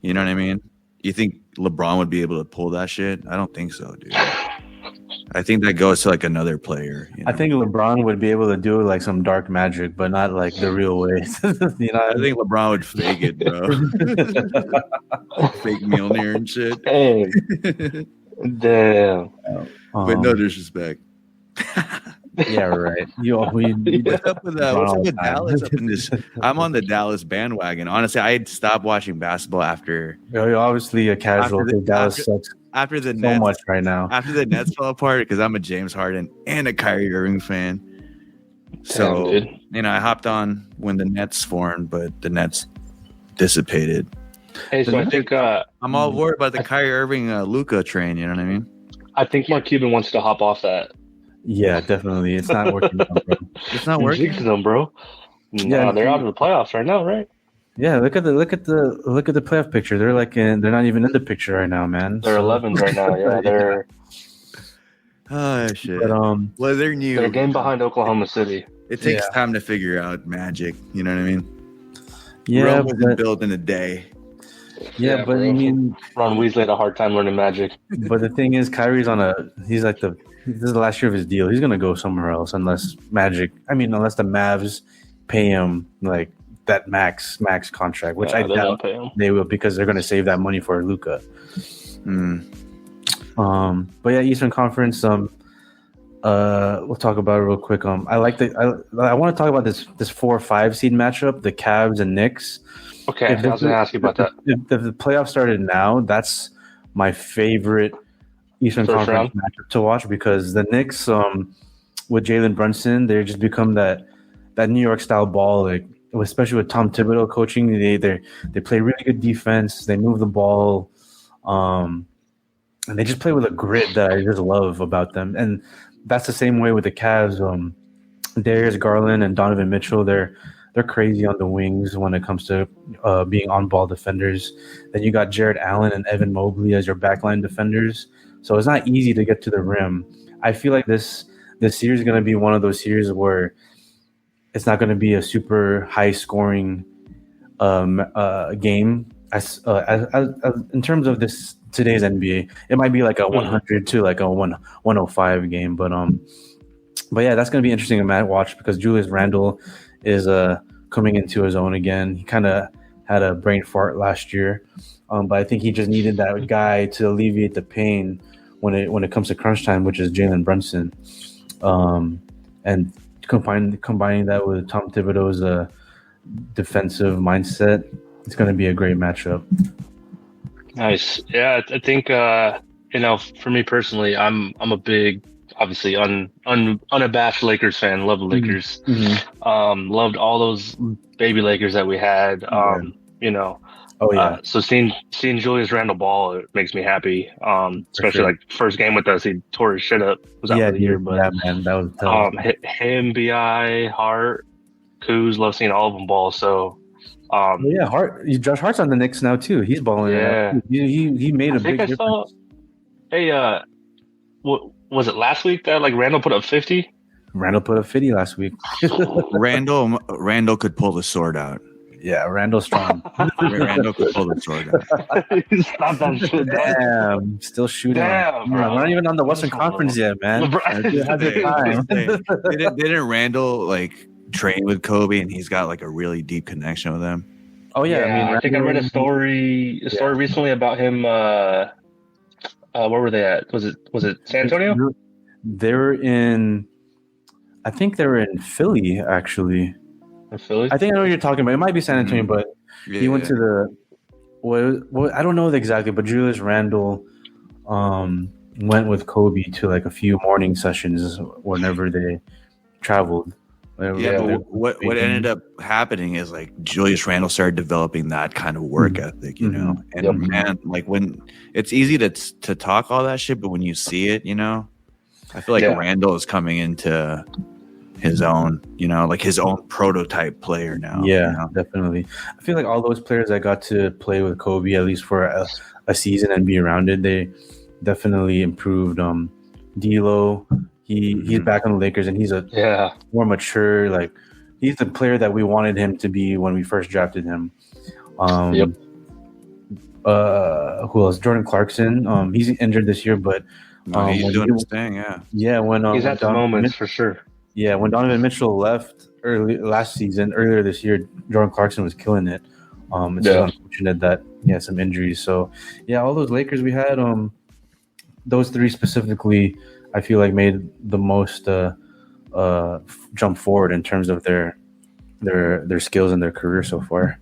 you know what I mean? You think LeBron would be able to pull that shit? I don't think so, dude. I think that goes to like another player. You know? I think LeBron would be able to do like some dark magic, but not like the real way. You know, I think LeBron would fake it, bro. Fake Mjolnir and shit. Hey, damn. But no disrespect. Yeah, right. What's up with Dallas? Up in this, I'm on the Dallas bandwagon. Honestly, I had stopped watching basketball after. You're obviously a casual. Dallas sucks after the so Nets, much right now. After the Nets fell apart, because I'm a James Harden and a Kyrie Irving fan. So you know, I hopped on when the Nets formed, but the Nets dissipated. Hey, so I think I'm all worried about the Kyrie Irving Luka train. You know what I mean? I think Mark Cuban wants to hop off that. Yeah, definitely. It's not working, bro. It's not working for them, bro. No, they're out of the playoffs right now, right? Yeah, look at the playoff picture. They're they're not even in the picture right now, man. They're 11th right now. Yeah, they're. Oh shit! But, well, they're new. They're a game behind Oklahoma City. It takes time to figure out magic. You know what I mean? Yeah, Rome wasn't built in a day. Yeah, but I mean, Ron Weasley had a hard time learning magic. But the thing is, Kyrie's he's like this is the last year of his deal. He's gonna go somewhere else unless the Mavs pay him like that max contract, which I doubt they will, because they're gonna save that money for Luka. But yeah, Eastern Conference. We'll talk about it real quick. I want to talk about this 4-5 seed matchup, the Cavs and Knicks. Okay, I was going to ask you about that. If the playoffs started now, that's my favorite Eastern Conference matchup to watch, because the Knicks, with Jalen Brunson, they just become that New York style ball, like especially with Tom Thibodeau coaching. They play really good defense. They move the ball, and they just play with a grit that I just love about them. And that's the same way with the Cavs. Darius Garland and Donovan Mitchell, they're crazy on the wings when it comes to being on-ball defenders. Then you got Jared Allen and Evan Mobley as your backline defenders. So it's not easy to get to the rim. I feel like this series is going to be one of those series where it's not going to be a super high-scoring game. As in terms of today's NBA, it might be like a 100 to like a 105 game. But yeah, that's going to be interesting to watch, because Julius Randle is coming into his own again. He kind of had a brain fart last year, but I think he just needed that guy to alleviate the pain when it comes to crunch time, which is Jalen Brunson. And combining that with Tom Thibodeau's defensive mindset, it's going to be a great matchup. Nice. Yeah, I think for me personally, I'm a big, obviously unabashed Lakers fan. Love the Lakers. Mm-hmm. Loved all those baby Lakers that we had. So seeing Julius Randle ball, it makes me happy. Especially like first game with us, he tore his shit up. Was out for the year, but yeah, man, that was tough. Him, Bi, Hart, Kuz, love seeing all of them ball. So. Josh Hart's on the Knicks now too. He's balling. Yeah, he made a big difference. What was it last week that like Randall put up 50? Randall put up 50 last week. Randall could pull the sword out. Yeah, Randall's strong. Randall could pull the sword out. Stop that shit. Damn, still shooting. Damn, we're not even on the Western Conference yet, man. Didn't Randall like train with Kobe, and he's got like a really deep connection with him? Oh yeah, I think I read a story recently about him. Where were they at? Was it San Antonio? I think they were in Philly, actually. In Philly? I think I know what you're talking about. It might be San Antonio, but he went to the I don't know exactly, but Julius Randle went with Kobe to like a few morning sessions whenever they traveled. Yeah, but what ended up happening is like Julius Randle started developing that kind of work ethic, you know. And man, like when it's easy to talk all that shit, but when you see it, you know, I feel like Randle is coming into his own, you know, like his own prototype player now. Yeah, you know? definitely. I feel like all those players that got to play with Kobe at least for a season and be around it, they definitely improved. D'Lo, he's back on the Lakers, and he's a more mature, like he's the player that we wanted him to be when we first drafted him. Who else? Jordan Clarkson. He's injured this year, but he's doing his thing. Yeah, when he's at the moments for sure. Yeah, when Donovan Mitchell left earlier this year, Jordan Clarkson was killing it. It's just unfortunate that he had some injuries. So yeah, all those Lakers we had, those three specifically, I feel like made the most jump forward in terms of their skills and their career so far.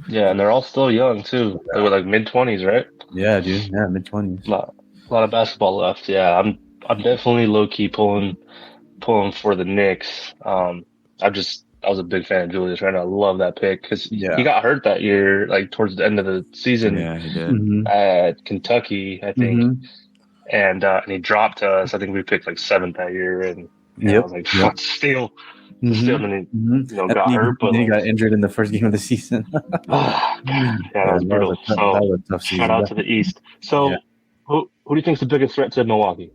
Yeah, and they're all still young too. They were like mid-20s, right? Yeah, dude. Yeah, mid-20s. A lot of basketball left. Yeah, I'm definitely low-key pulling for the Knicks. I was a big fan of Julius Randle. I love that pick because he got hurt that year, like towards the end of the season. Yeah, he did. At Kentucky, I think, and he dropped to us. I think we picked like 7th that year, and I was like, still, and then he got hurt, but he got injured in the first game of the season. That was brutal. That was a tough season. Shout out to the East. So, who do you think is the biggest threat to Milwaukee?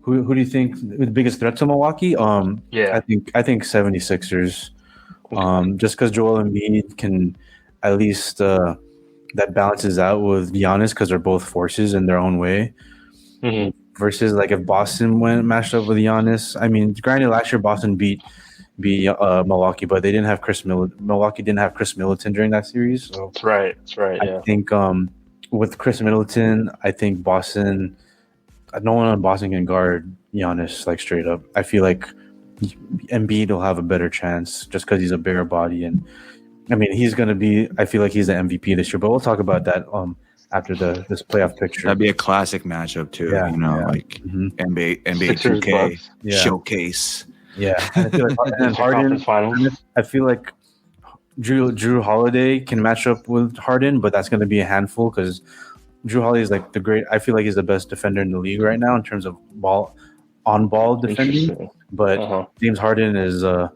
Who do you think the biggest threat to Milwaukee? I think 76ers. Just because Joel Embiid can at least that balances out with Giannis because they're both forces in their own way. Versus like if Boston matched up with Giannis. I mean, granted, last year Boston beat Milwaukee, but they didn't have Milwaukee didn't have Chris Middleton during that series. So That's right. Yeah. I think with Chris Middleton, I think Boston. No one on Boston can guard Giannis like straight up. I feel like Embiid will have a better chance just because he's a bigger body, and I mean he's gonna be. I feel like he's the MVP this year, but we'll talk about that after this playoff picture. That'd be a classic matchup too. Like NBA 2K showcase. Yeah, and I feel like and Harden. I feel like Drew Holiday can match up with Harden, but that's gonna be a handful because Drew Holiday is like I feel like he's the best defender in the league right now in terms of on-ball defending. But James Harden is, I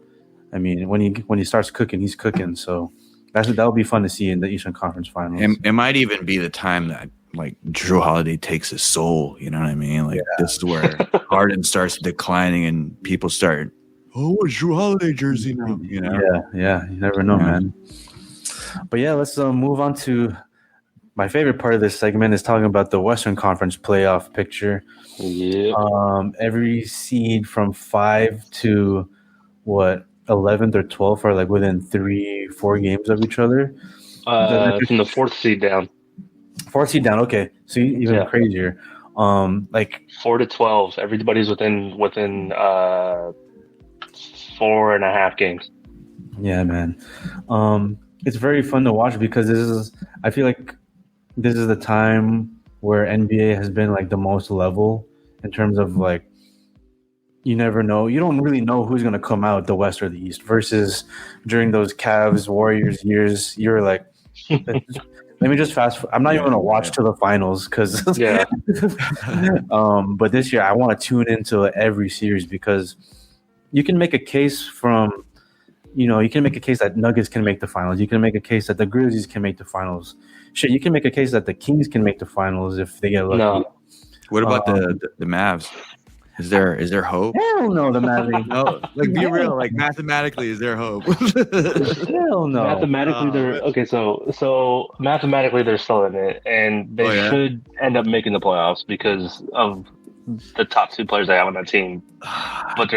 mean, when he starts cooking, he's cooking. So that'll be fun to see in the Eastern Conference Finals. It might even be the time that like Drew Holiday takes his soul. You know what I mean? Like this is where Harden starts declining and people start, what's Drew Holiday jersey now? You know? Yeah. You never know, man. But yeah, let's move on to. My favorite part of this segment is talking about the Western Conference playoff picture. Yeah. Every seed from 5 to 11th or 12th are like within 3-4 games of each other. From the 4th seed down. 4th seed down. Okay, so even crazier. Like 4 to 12. Everybody's within 4.5 games. Yeah, man. It's very fun to watch because I feel like this is the time where NBA has been like the most level in terms of like you never know. You don't really know who's going to come out the West or the East versus during those Cavs Warriors years. You're like, let me just fast. I'm not even going to watch to the finals because but this year I want to tune into every series because you can make a case from. You can make a case that Nuggets can make the finals. You can make a case that the Grizzlies can make the finals. Shit, you can make a case that the Kings can make the finals if they get lucky. No. What about the Mavs? Is there hope? Hell no, the Mavs. No, like be real. Like mathematically, is there hope? Hell no. Mathematically, they're okay. So mathematically, they're still in it, and they should end up making the playoffs because of the top 2 players they have on that team. But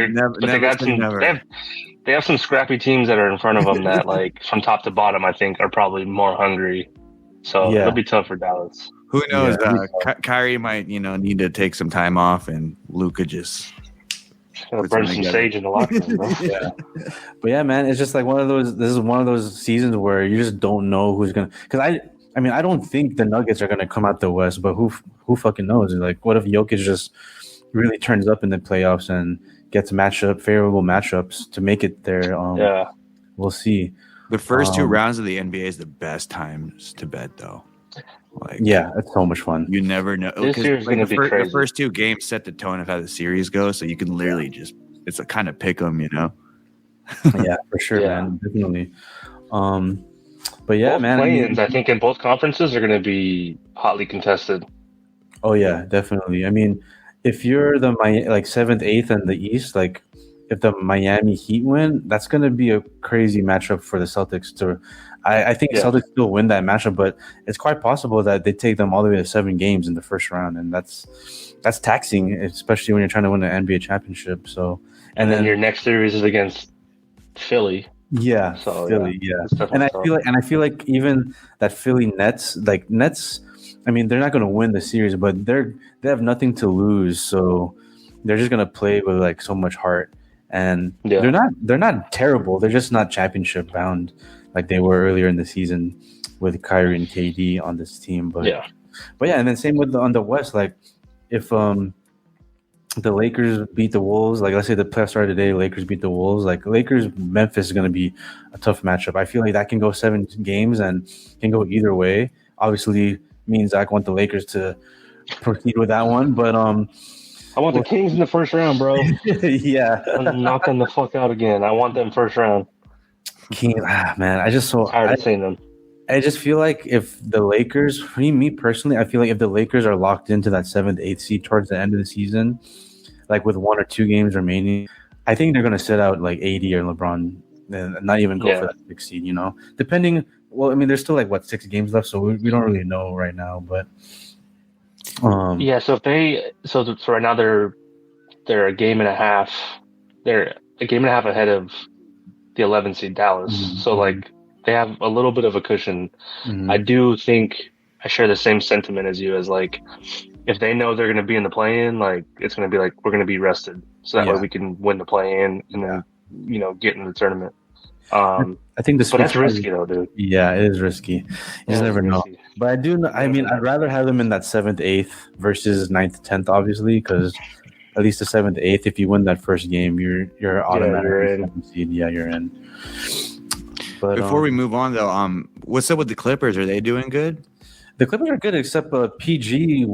they have some scrappy teams that are in front of them that, like, from top to bottom, I think, are probably more hungry. So it'll be tough for Dallas. Who knows? Kyrie might, need to take some time off, and Luka just burn some sage in the locker room, bro. But yeah, man, it's just like this is one of those seasons where you just don't know who's gonna. Because I don't think the Nuggets are gonna come out the West, but who fucking knows? Like, what if Jokic just really turns up in the playoffs and gets favorable matchups to make it there. We'll see. The first 2 rounds of the NBA is the best times to bet, though. Like, yeah, it's so much fun. You never know. This year's going to be crazy. The first 2 games set the tone of how the series goes, so you can literally it's a kind of pick 'em, Yeah, for sure, man. Definitely. But yeah, both man. Play-ins, I think in both conferences are going to be hotly contested. Oh yeah, definitely. I mean, if you're the 7th, 8th in the East, like if the Miami Heat win, that's going to be a crazy matchup for the Celtics. I think the Celtics still win that matchup, but it's quite possible that they take them all the way to 7 games in the first round, and that's taxing, especially when you're trying to win an NBA championship. So, and then your next series is against Philly. Yeah, so, Philly. Yeah, and I feel like even that Philly Nets, I mean, they're not going to win the series, but they have nothing to lose, so they're just going to play with so much heart. And they're not terrible. They're just not championship bound like they were earlier in the season with Kyrie and KD on this team. But yeah, and then same with on the West. Like if the Lakers beat the Wolves, let's say the playoffs started today, Lakers beat the Wolves. Lakers Memphis is going to be a tough matchup. I feel like that can go 7 games and can go either way. Obviously, means I want the Lakers to proceed with that one, but I want the Kings in the first round, bro. Yeah. I'm knocking the fuck out again. I want them first round. Kings, man, I just tired of seeing them. I just feel like if the Lakers, for me personally, I feel like if the Lakers are locked into that 7th, 8th seed towards the end of the season, with 1 or 2 games remaining, I think they're going to sit out AD or LeBron and not even go for that 6th seed, Depending, well, I mean, there's still 6 games left, so we don't really know right now, but so right now they're a game and a half. They're a game and a half ahead of the 11 seed Dallas. Mm-hmm. So they have a little bit of a cushion. Mm-hmm. I do think I share the same sentiment as you, as if they know they're going to be in the play-in, it's going to be we're going to be rested, so that way we can win the play-in and then get in the tournament. I think but that's risky though, dude. Yeah, it is risky. You just never know. But I do. I mean, I'd rather have them in that 7th, 8th versus 9th, 10th, obviously, because at least the 7th, 8th, if you win that first game, you're automatically in. Seed. Yeah, you're in. But before we move on, though, what's up with the Clippers? Are they doing good? The Clippers are good, except PG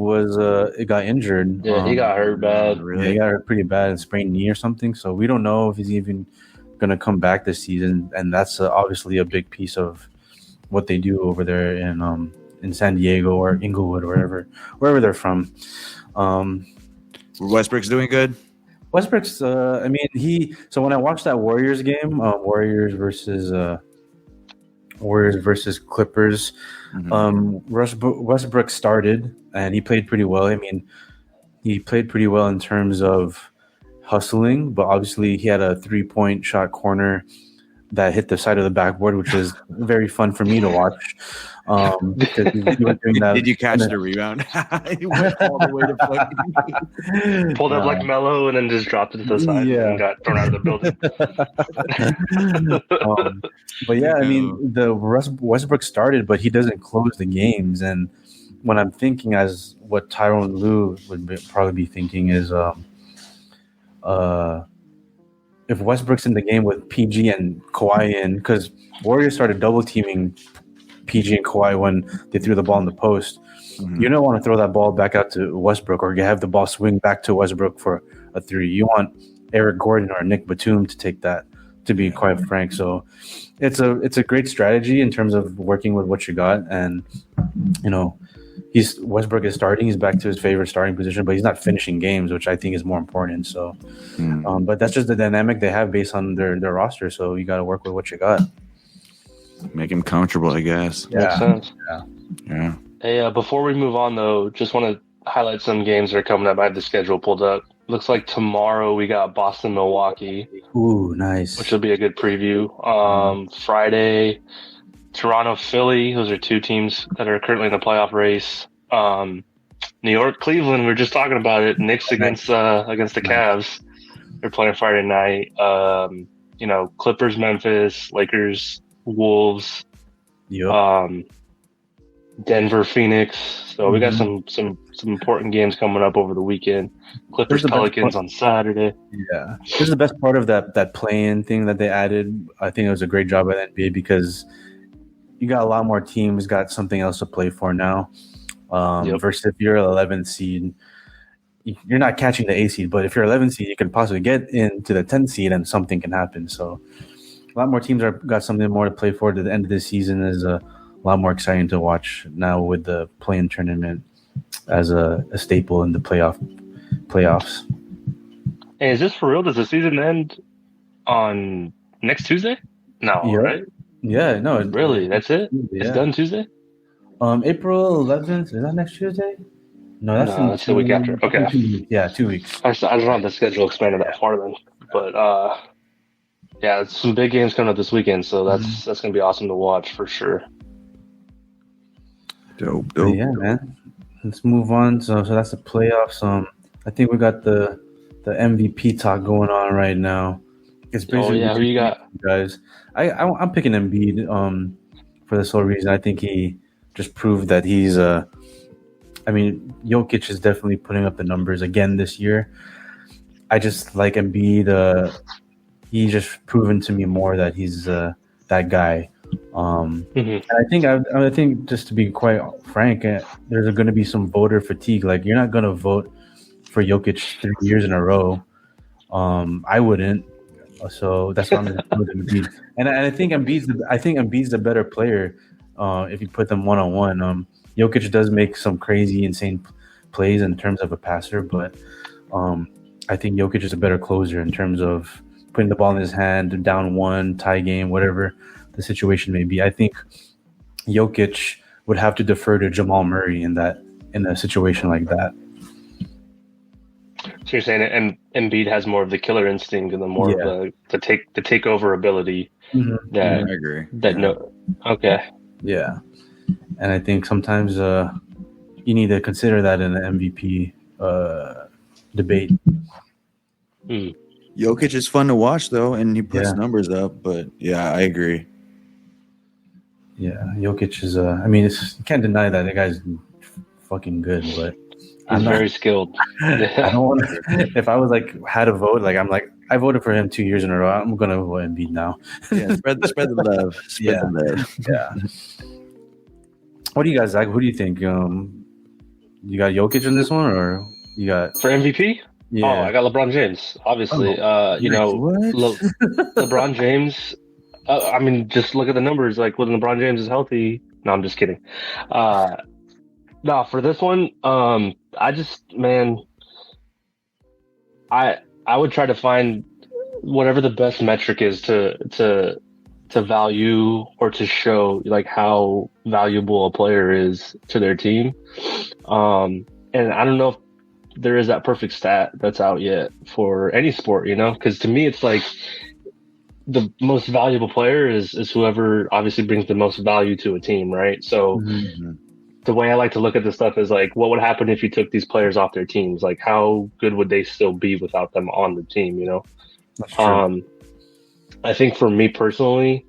got injured. Yeah, he got hurt bad. Really? Yeah, he got hurt pretty bad, sprained knee or something. So we don't know if he's even going to come back this season, and that's obviously a big piece of what they do over there in San Diego or Inglewood or wherever they're from. Westbrook's doing good. Westbrook's I mean, so when I watched that Warriors game, Warriors versus Clippers, Westbrook started and he played pretty well. I mean, he played pretty well in terms of hustling, but obviously he had a 3-point shot corner that hit the side of the backboard, which was very fun for me to watch. Because he was doing that. Did you catch the rebound? He went all the way to fucking pulled up like Melo and then just dropped it to the side and got thrown out of the building. But yeah, I mean, the Westbrook started, but he doesn't close the games. And when I'm thinking, as what Tyronn Lue would probably be thinking is, if Westbrook's in the game with PG and Kawhi in, because Warriors started double teaming PG and Kawhi when they threw the ball in the post. Mm-hmm. You don't want to throw that ball back out to Westbrook or have the ball swing back to Westbrook for a 3. You want Eric Gordon or Nick Batum to take that, to be quite frank. So it's a great strategy in terms of working with what you got. And, Westbrook is starting. He's back to his favorite starting position, but he's not finishing games, which I think is more important. So, but that's just the dynamic they have based on their roster. So you got to work with what you got. Make him comfortable, I guess. Yeah. Makes sense. Yeah. Hey, before we move on, though, just want to highlight some games that are coming up. I have the schedule pulled up. Looks like tomorrow we got Boston, Milwaukee. Ooh, nice. Which will be a good preview. Friday, Toronto, Philly. Those are 2 teams that are currently in the playoff race. New York, Cleveland. We were just talking about it. Knicks against the Cavs. They're playing Friday night. Clippers, Memphis, Lakers, Wolves. Yep. Denver, Phoenix. So we got some important games coming up over the weekend. Clippers, Pelicans on Saturday. Yeah, this is the best part of that play-in thing that they added. I think it was a great job by the NBA because you got a lot more teams got something else to play for now. Versus if you're an 11th seed, you're not catching the 8 seed. But if you're 11th seed, you can possibly get into the 10th seed and something can happen. So a lot more teams got something more to play for. To the end of this season is a lot more exciting to watch now with the play-in tournament as a staple in the playoffs. Hey, is this for real? Does the season end on next Tuesday? No, right? Yeah, no. Really? That's it? Yeah. It's done Tuesday? April 11th. Is that next Tuesday? No, that's the week after. Okay. 2 weeks. Yeah, 2 weeks. I don't have the schedule expanded that far then. But, yeah, it's some big games coming up this weekend, so that's going to be awesome to watch for sure. Dope. Yeah, man. Let's move on. So that's the playoffs. I think we got the MVP talk going on right now. It's basically who you got, guys? I'm picking Embiid for this whole reason. I think he just proved that he's Jokic is definitely putting up the numbers again this year. I just like Embiid. He's just proven to me more that he's that guy. And I think just to be quite frank, there's going to be some voter fatigue. Like you're not going to vote for Jokic 3 years in a row. I wouldn't. So that's why I'm going to put Embiid. And I think Embiid's the better player if you put them one-on-one. Jokic does make some crazy, insane plays in terms of a passer, but I think Jokic is a better closer in terms of putting the ball in his hand, down one, tie game, whatever the situation may be. I think Jokic would have to defer to Jamal Murray in a situation like that. So you're saying and Embiid has more of the killer instinct and the more of the takeover ability. I agree. Okay. Yeah, and I think sometimes you need to consider that in the MVP debate. Jokic is fun to watch though, and he puts numbers up. But yeah, I agree. Yeah, Jokic is. You can't deny that the guy's fucking good, but he's very skilled. I don't want to. If I was had a vote, I voted for him 2 years in a row. I'm gonna vote Embiid now. Yeah, spread the love. Spread the love. Yeah. What do you guys like? Who do you think? You got Jokic in this one, or you got for MVP? Yeah. Oh, I got LeBron James. Obviously, LeBron James. Just look at the numbers. Like when LeBron James is healthy. No, I'm just kidding. No, for this one, I would try to find whatever the best metric is to value or to show how valuable a player is to their team. And I don't know if there is that perfect stat that's out yet for any sport, because to me it's the most valuable player is whoever obviously brings the most value to a team, right? So the way I like to look at this stuff is what would happen if you took these players off their teams? How good would they still be without them on the team, That's true. I think for me personally,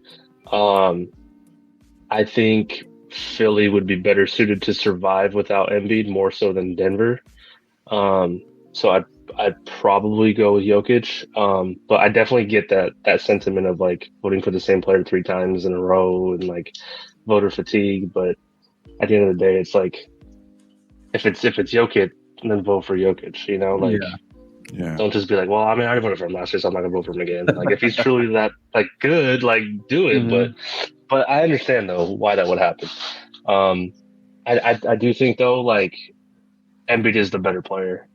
I think Philly would be better suited to survive without Embiid more so than Denver. So I'd probably go with Jokic. But I definitely get that sentiment of voting for the same player 3 times in a row and voter fatigue. But at the end of the day, it's if it's Jokic, then vote for Jokic. Yeah. Don't just be I already voted for him last year, so I'm not gonna vote for him again. If he's truly that good, do it. But I understand though why that would happen. I do think though Embiid is the better player.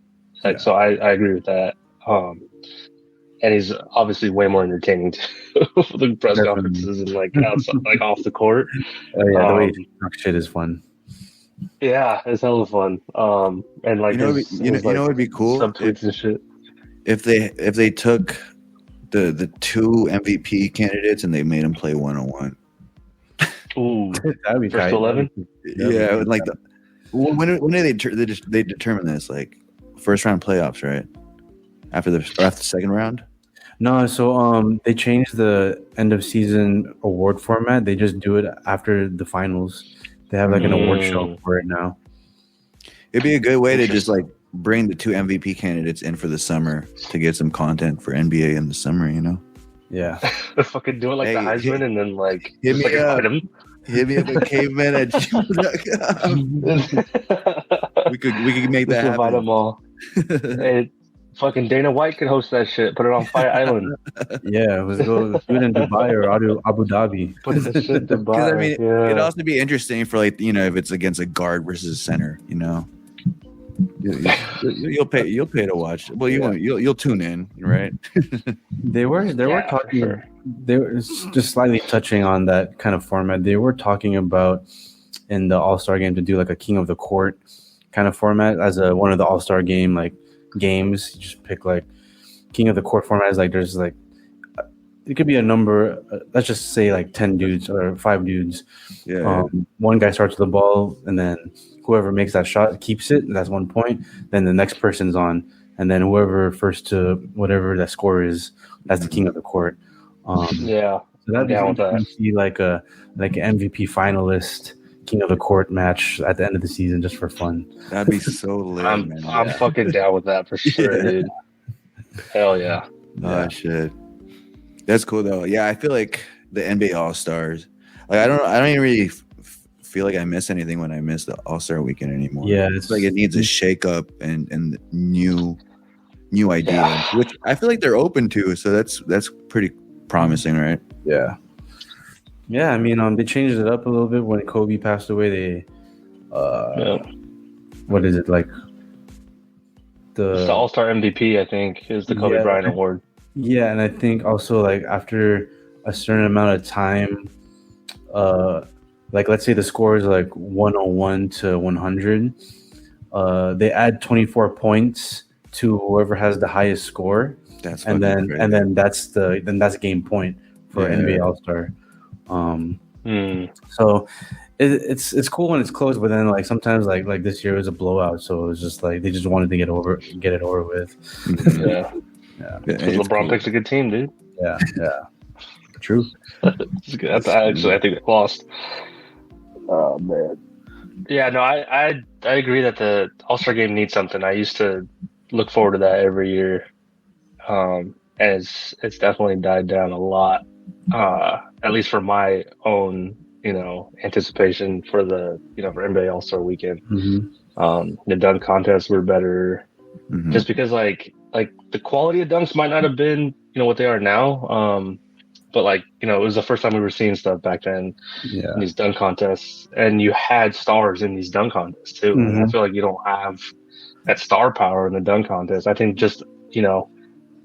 So I agree with that. And he's obviously way more entertaining too for the press conferences and outside, off the court. Oh yeah, the way he talks shit is fun. Yeah, it's hella fun. And it'd be cool subtweets and shit. If they took the 2 MVP candidates and they made them play 1-on-1. Ooh, that'd be first to 11. Yeah, when did they determine this? First round playoffs, right? After the second round. No, so they changed the end of season award format. They just do it after the finals. They have like an award show for it now. It'd be a good way to just like bring the 2 MVP candidates in for the summer to get some content for NBA in the summer, you know? Yeah. Fucking do it like the Heisman and then like hit me up. Invite him. Hit me up at caveman@gmail.com. we could make that happen. Invite them all. Hey, fucking Dana White could host that shit. Put it on Fire Island. Yeah, let's do it in Dubai or Abu Dhabi. Put that shit in Dubai. Because I mean, it'd also be interesting for like, you know, if it's against a guard versus a center, you know. You'll pay to watch. Well, you'll tune in, right? They were talking. Sure. They were just slightly touching on that kind of format. They were talking about in the All-Star game to do like a King of the Court kind of format as one of the All-Star game like games. You just pick like King of the Court format is like there's like it could be a number. Let's just say like 10 dudes or 5 dudes. Yeah. One guy starts with the ball, and then whoever makes that shot keeps it. That's 1 point. Then the next person's on, and then whoever first to whatever that score is, that's the King of the Court. Yeah. So that'd be fun to see like an MVP finalist King of the Court match at the end of the season just for fun. That'd be so lit, man. I'm fucking down with that for sure, dude. Hell yeah. Oh shit. That's cool though. Yeah, I feel like the NBA All-Stars. Like I don't even really feel like I miss anything when I miss the All-Star weekend anymore. Yeah, it's like it needs a shake-up and new ideas, which I feel like they're open to. So that's pretty promising, right? Yeah. Yeah, I mean, they changed it up a little bit when Kobe passed away. They, what is it like? It's the All-Star MVP, I think, is the Kobe Bryant Award. Yeah, and I think also like after a certain amount of time, like let's say the score is like 101 to 100, they add 24 points to whoever has the highest score. That's and then that's game point for NBA All-Star. So it's cool when it's close, but then like sometimes like this year was a blowout, so it was just like they just wanted to get it over with. Yeah. Because LeBron picks a good team, dude. Yeah. True. It's good. I think they lost. Oh man. Yeah, no, I agree that the All-Star game needs something. I used to look forward to that every year. And it's definitely died down a lot. At least for my own, anticipation for the, for NBA All-Star weekend. Mm-hmm. The dunk contests were better. Mm-hmm. Just because like the quality of dunks might not have been, what they are now. But it was the first time we were seeing stuff back then in these dunk contests, and you had stars in these dunk contests too. Mm-hmm. And I feel like you don't have that star power in the dunk contest. I think just,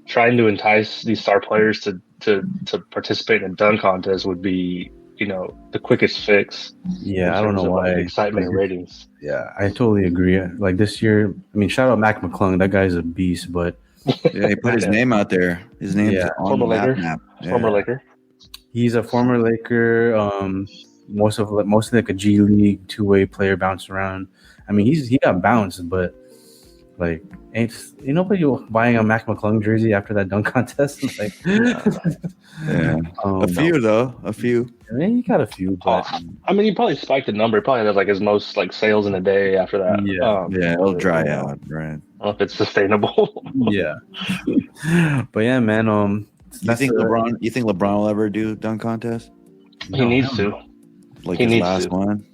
trying to entice these star players to participate in a dunk contest would be, the quickest fix. Yeah, I don't know why. Excitement and ratings. Yeah, I totally agree. Like this year, I mean, shout out Mac McClung. That guy's a beast, but yeah, he put his name out there. His name's on the map. Yeah. Former Laker. He's a former Laker. Mostly like a G League 2-way player, bounced around. I mean, he got bounced, but like ain't nobody buying a Mac McClung jersey after that dunk contest. Like, a few though. A few. I mean, he got a few, but I mean, he probably spiked the number. He probably had like his most like sales in a day after that. Yeah, it'll dry out, right? I don't know if it's sustainable. Yeah, but yeah, man. You think LeBron will ever do dunk contest? He needs to. Like his last one.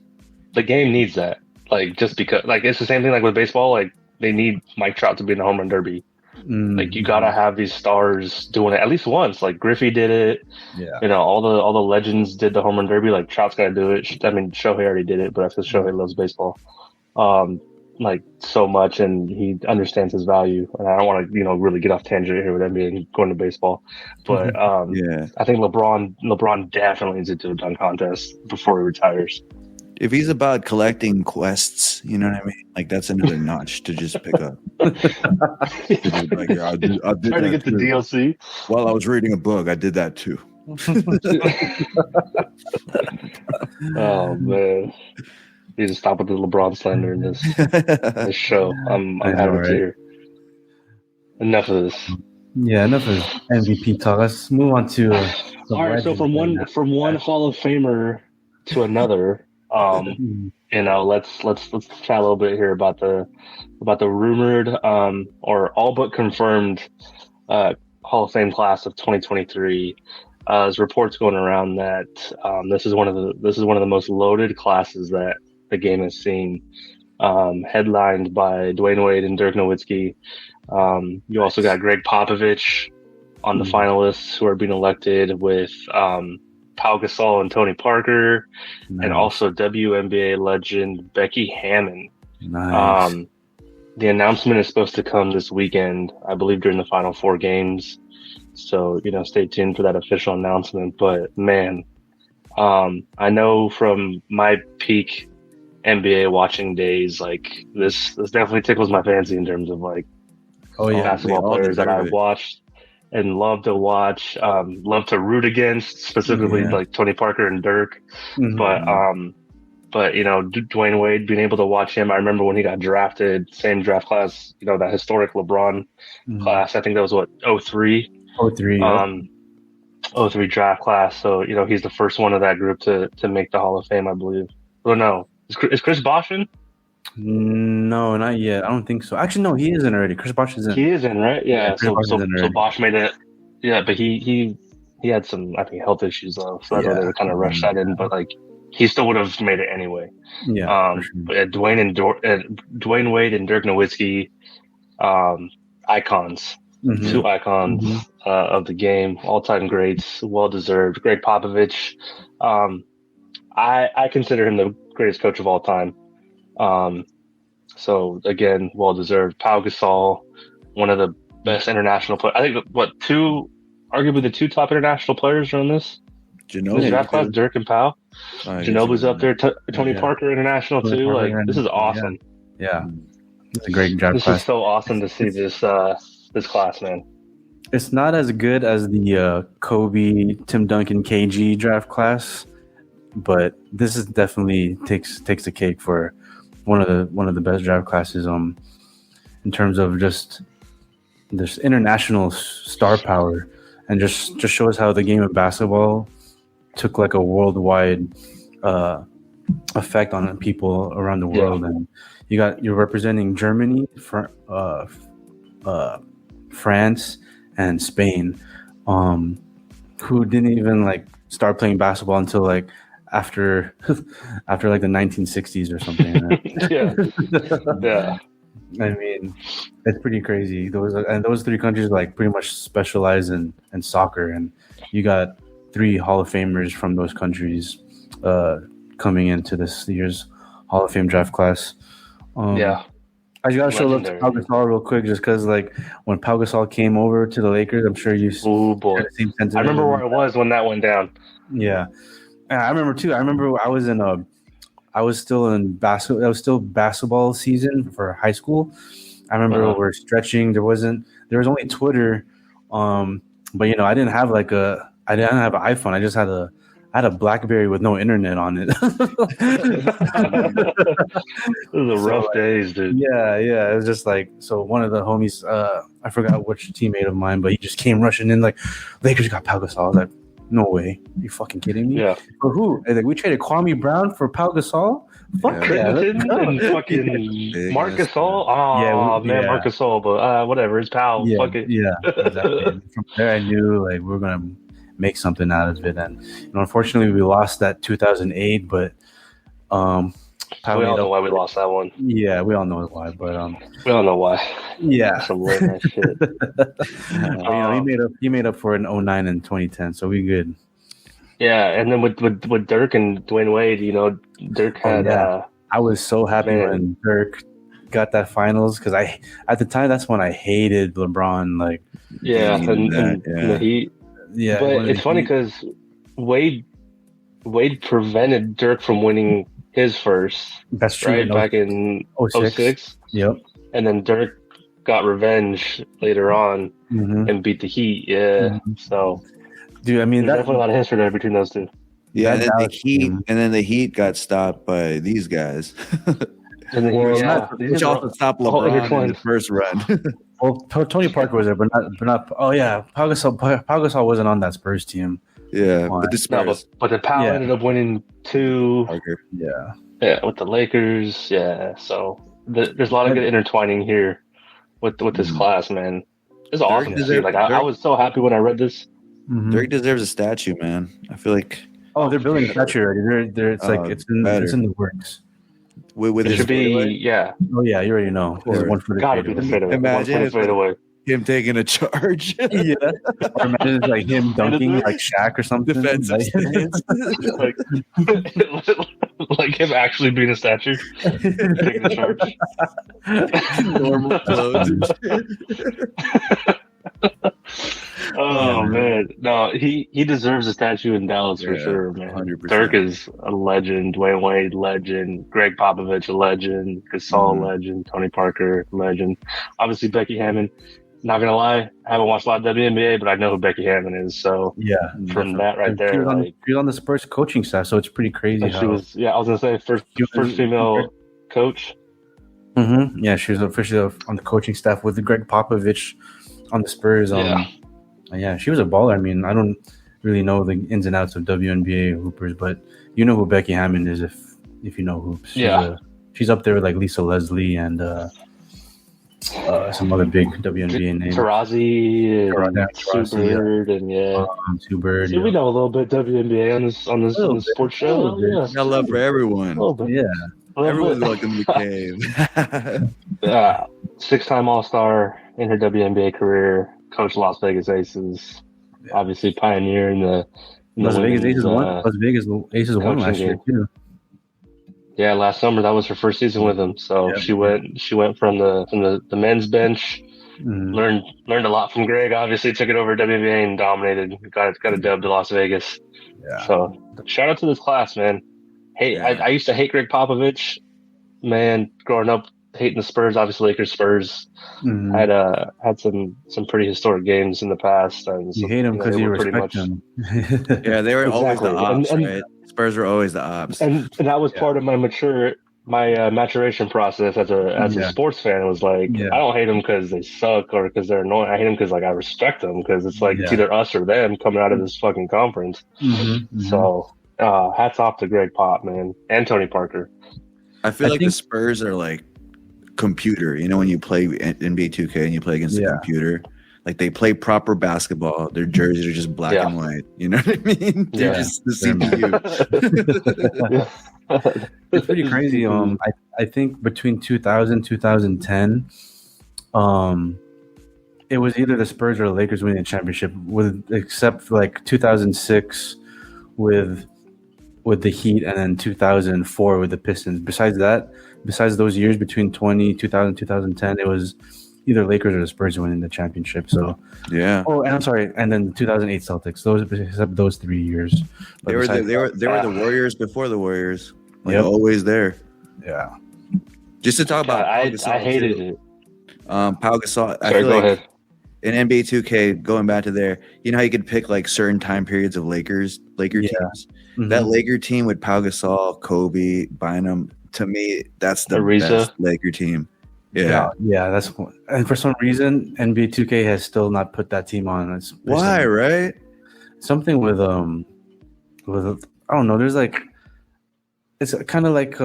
The game needs that. Like just because, like it's the same thing like with baseball. Like they need Mike Trout to be in the home run derby. Like you gotta have these stars doing it at least once. Like Griffey did it. Yeah. All the legends did the home run derby. Like Trout's gotta do it. I mean, Shohei already did it, but that's because Shohei loves baseball. Like so much, and he understands his value. And I don't want to, really get off tangent here with NBA and going to baseball, but I think LeBron definitely needs to do a dunk contest before he retires. If he's about collecting quests, you know what I mean? Like that's another notch to just pick up. Trying to get the DLC. While I was reading a book, I did that too. Oh man. You need to stop with the LeBron slander in this show. I'm having to hear. Enough of this. Yeah, enough of MVP talk. Let's move on to. All right, so from one Hall of Famer to another, Let's chat a little bit here about the rumored or all but confirmed Hall of Fame class of 2023. There's reports going around that this is one of the most loaded classes that the game has seen. Headlined by Dwayne Wade and Dirk Nowitzki. You also got Greg Popovich on the finalists who are being elected, with Pau Gasol and Tony Parker, and also WNBA legend Becky Hammon. Nice. The announcement is supposed to come this weekend, I believe, during the final 4 games. So, stay tuned for that official announcement. But man, I know from my peak NBA watching days, like this definitely tickles my fancy in terms of like basketball players that I've watched and love to watch, love to root against, specifically like Tony Parker and Dirk. Mm-hmm. But Dwayne Wade, being able to watch him, I remember when he got drafted, same draft class, that historic LeBron class. I think that was 03? 03 draft class. So he's the first one of that group to make the Hall of Fame, I believe. Oh no, is Chris Bosh in? No, not yet. I don't think so. Actually, no, he is in already. Chris Bosh is in. He is in, right? Yeah. So Bosh made it. Yeah, but he had some, I think, health issues though, so that's why they kind of rushed that in. But like, he still would have made it anyway. Yeah. But Dwayne Wade and Dirk Nowitzki, icons, 2 icons of the game, all-time greats, well deserved. Greg Popovich, I consider him the greatest coach of all time. So again, well deserved. Pau Gasol, one of the best international players. I think arguably the 2 top international players are on this draft class, Dirk and Pau. Ginobili's up there. Tony Parker international too. Like, this is awesome. Yeah. It's a great draft class. This is so awesome to see this class, man. It's not as good as the Kobe, Tim Duncan, KG draft class, but this is definitely takes the cake for one of the best draft classes in terms of just this international star power, and just shows how the game of basketball took like a worldwide effect on people around the world. And you're representing Germany, France, and Spain, who didn't even like start playing basketball until like after like the 1960s or something. Yeah. I mean, it's pretty crazy. Those 3 countries like pretty much specialize in soccer, and you got 3 Hall of Famers from those countries coming into this year's Hall of Fame draft class. I just gotta show love to Pau Gasol real quick, just because like when Pau Gasol came over to the Lakers, I'm sure you. Oh boy! I remember where I was when that went down. Yeah, and I remember too. I remember I was still basketball season for high school. I remember we were stretching. There was only Twitter, but I didn't have an iPhone. I just had a BlackBerry with no internet on it. Those are rough days, dude. Yeah. It was just like, so one of the homies, I forgot which teammate of mine, but he just came rushing in like, Lakers got Pau Gasol. I was like, no way. Are you fucking kidding me? Yeah. For who? Like, we traded Kwame Brown for Pau Gasol? Fuck and fucking Marc Gasol. Oh, man, Marc Gasol. But whatever. It's Pau. Yeah, Fuck it. Yeah, exactly. From there, I knew like we were going to make something out of it. And unfortunately, we lost that 2008, but we all know why we lost that one. Yeah, we all know why, but we all know why. Yeah, some late night shit. He made up for it in 2009 and 2010, so we good. Yeah, and then with Dirk and Dwayne Wade, Dirk had. I was so happy when Dirk got that finals, because at the time that's when I hated LeBron. Like, and he. Yeah, but it's funny because Wade prevented Dirk from winning his first. That's true. Right, back in 06. Yep. And then Dirk got revenge later on and beat the Heat. Yeah. So, dude, I mean, there's definitely a lot of history there between those 2. Yeah, and then the Heat got stopped by these guys. Which also stopped LeBron in the first run. Well, Tony Parker was there, but not. Oh yeah, Pau Gasol wasn't on that Spurs team. Yeah, but the No, Spurs. but then Powell ended up winning 2. Parker. Yeah. With the Lakers. Yeah, so there's a lot of good intertwining here with this class, man. It's awesome to see. Like I was so happy when I read this. Mhm. Dirk deserves a statue, man. I feel like. Oh, they're building a statue already. It's in the works. With It his should be, yeah. Oh yeah, you already know. This is 1 foot Gotta be the fadeaway. Imagine 1 foot fadeaway. him taking a charge. Yeah. Or imagine it's like him dunking like Shaq or something. Defensive stance. like him actually being a statue, taking the charge. Normal clothes and shit. Oh man, no, he deserves a statue in Dallas for sure, man. 100%. Dirk is a legend, Dwayne Wade legend, Greg Popovich a legend, Gasol legend, Tony Parker legend, obviously Becky Hammond. Not gonna lie, I haven't watched a lot of WNBA, but I know who Becky Hammond is. So yeah, from that right there, she was on the Spurs coaching staff, so it's pretty crazy. She was, I was gonna say first female coach. Mm-hmm. Yeah, she was officially on the coaching staff with Greg Popovich on the Spurs. Yeah, she was a baller. I mean, I don't really know the ins and outs of WNBA hoopers, but you know who Becky Hammond is if you know hoops. She's up there with like Lisa Leslie and some other big WNBA names. Tarazi and Sue Bird and Sue Bird. See, we know a little bit WNBA on this sports show. Yeah. Got love for everyone. Yeah. Everyone's welcome to the cave. 6-time All-Star in her WNBA career. Coached Las Vegas Aces. Yeah. Obviously, pioneer in the Las Vegas Aces won. Las Vegas Aces won last year too. Yeah, last summer that was her first season with them. So she went from the men's bench. Learned a lot from Greg. Obviously, took it over WNBA and dominated. Got a dub to Las Vegas. Yeah. So shout out to this class, man. Hey, I used to hate Greg Popovich, man. Growing up, hating the Spurs, obviously Lakers Spurs. Had some pretty historic games in the past. And you hate them because you respect them. Yeah, they were always the ops, right? Spurs were always the ops, and that was part of my maturation process as a sports fan. It was like I don't hate them because they suck or because they're annoying. I hate them because like I respect them because it's like it's either us or them coming out of this fucking conference. So hats off to Greg Pop, man, and Tony Parker. I think the Spurs are like computer. You know, when you play NBA 2K and you play against the computer, like they play proper basketball. Their jerseys are just black and white. You know what I mean? They're just the CPU. It's pretty crazy. I think between 2000 2010, it was either the Spurs or the Lakers winning the championship. Except for like 2006 with the Heat, and then 2004 with the Pistons. Besides those years between 2000 2010, it was either Lakers or the Spurs winning the championship. So Oh, and I'm sorry, and then 2008 Celtics. Those 3 years. But they were the Warriors before the Warriors. Like always there. Yeah. Just to talk about, I hated it. Pau Gasol. Sorry, go ahead. In NBA 2K, going back to there, you know how you could pick like certain time periods of Laker teams. That Laker team with Pau Gasol, Kobe, Bynum. To me, that's the best Laker team. Yeah, that's one. And for some reason, NBA 2K has still not put that team on. Why, right? Something with I don't know. There's like, it's kind of like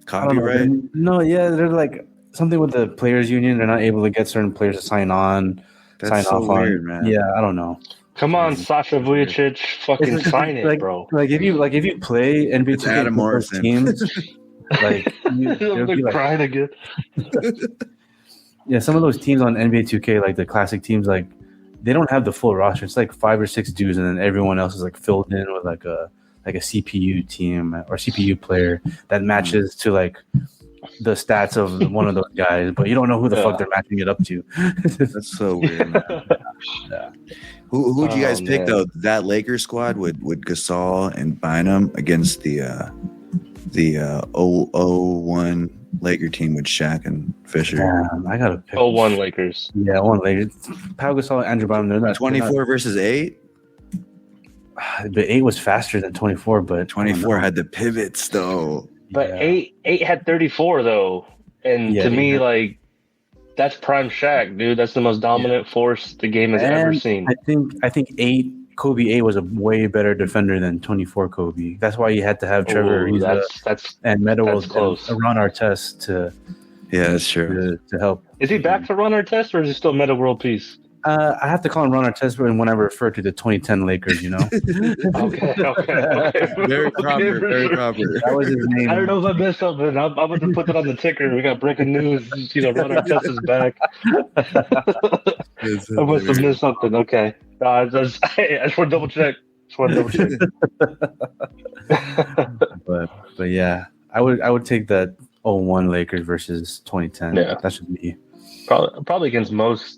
copyright. There's like something with the players union. They're not able to get certain players to sign off weird, on. Man. Yeah, I don't know. Come on, Sasha Vujacic, fucking sign it, bro. Like if you play NBA 2K Adam Morrison teams. Like I'm crying again. Yeah, some of those teams on NBA 2K, like the classic teams, like they don't have the full roster. It's like 5 or 6 dudes, and then everyone else is like filled in with like a CPU team or CPU player that matches to like the stats of one of those guys, but you don't know who the fuck they're matching it up to. That's so weird, man. Who'd you guys pick though? That Lakers squad with Gasol and Bynum against the 0-1 Laker team with Shaq and Fisher. Damn, I gotta pick 0-1 Lakers. Yeah, 1 Lakers. Pau Gasol and Andrew Bynum. They're not 24 versus 8. But 8 was faster than 24. But 24 had the pivots though. But 8 had 34 though, and to me, like that's prime Shaq, dude. That's the most dominant force the game has ever seen. I think 8 Kobe 8 was a way better defender than 24 Kobe. That's why you had to have Trevor Ooh, Ariza and Meta that's close. around our test to that's true. to help. Is he back to run our test, or is he still Meta World Peace? I have to call him Ron Artest when I refer to the 2010 Lakers, you know? Okay. Very proper. Very proper. That was his name. I don't know if I missed something. I'm going to put that on the ticker. We got breaking news. Ron Artest is back. I must have missed something. Okay. I just want to double check. But yeah, I would take that 0-1 Lakers versus 2010. Yeah. That should be probably against most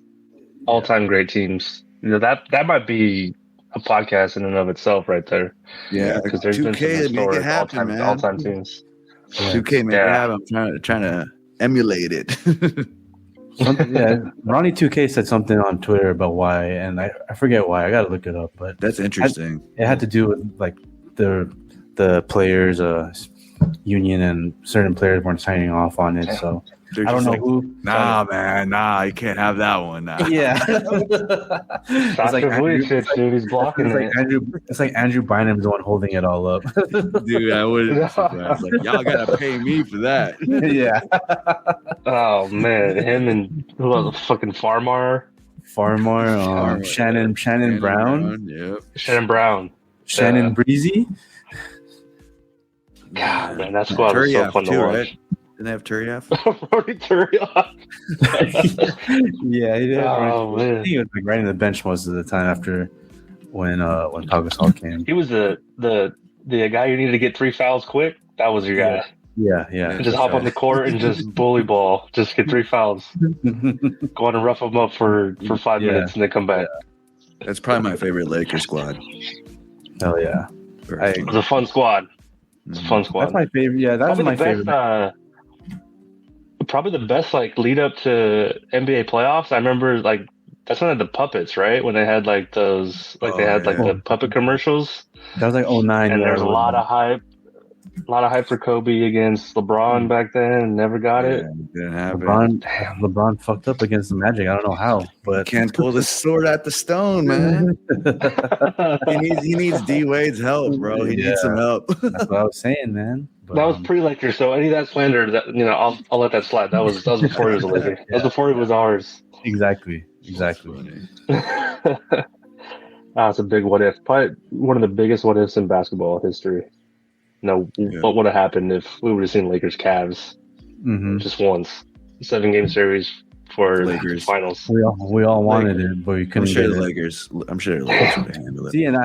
all-time great teams. That might be a podcast in and of itself right there. Yeah, because there's been some historic all-time teams. 2K make it happen. I'm trying to emulate it. Ronnie 2K said something on Twitter about why, and I forget why. I gotta look it up, but that's interesting. It had to do with like the players union, and certain players weren't signing off on it. So I don't know who. Nah, man, you can't have that one. Nah. Yeah, it's like dude, he's blocking it. It's like Andrew Bynum's the one holding it all up. Dude, I wouldn't. Like, y'all gotta pay me for that. Yeah. Oh man, him and who was fucking Farmar, Shannon Brown. Yep. Shannon Breezy. God, man, that squad was so fun to watch. Right? Didn't they have Turiaf? Rory Turiaf. Yeah, he did. Oh, man. He was like right in the bench most of the time after when Pau Gasol came. He was the guy who needed to get 3 fouls quick. That was your guy. Yeah. Just hop on the court and just bully ball. Just get 3 fouls. Go on and rough them up for 5 minutes and then come back. Yeah. That's probably my favorite Lakers squad. Hell yeah. It was a fun squad. It's a fun squad. That's my favorite. Yeah, that's my favorite. Probably the best lead up to NBA playoffs. I remember that's when they had the puppets, right? When they had those the puppet commercials. That was 09. And there was a lot of hype for Kobe against LeBron back then. Never got it. Didn't happen. LeBron fucked up against the Magic. I don't know how, but can't pull the sword at the stone, man. he needs D Wade's help, bro. He needs some help. That's what I was saying, man. But, that was pre-Lakers, so any of that slander, I'll let that slide. That was before he was a Laker. That was before he was ours. Exactly. It's a big what if. Probably one of the biggest what ifs in basketball history. What would have happened if we would have seen Lakers Cavs just once? 7-game series for Lakers finals. We all wanted it, but we couldn't. I'm sure the Lakers would handle it. See, and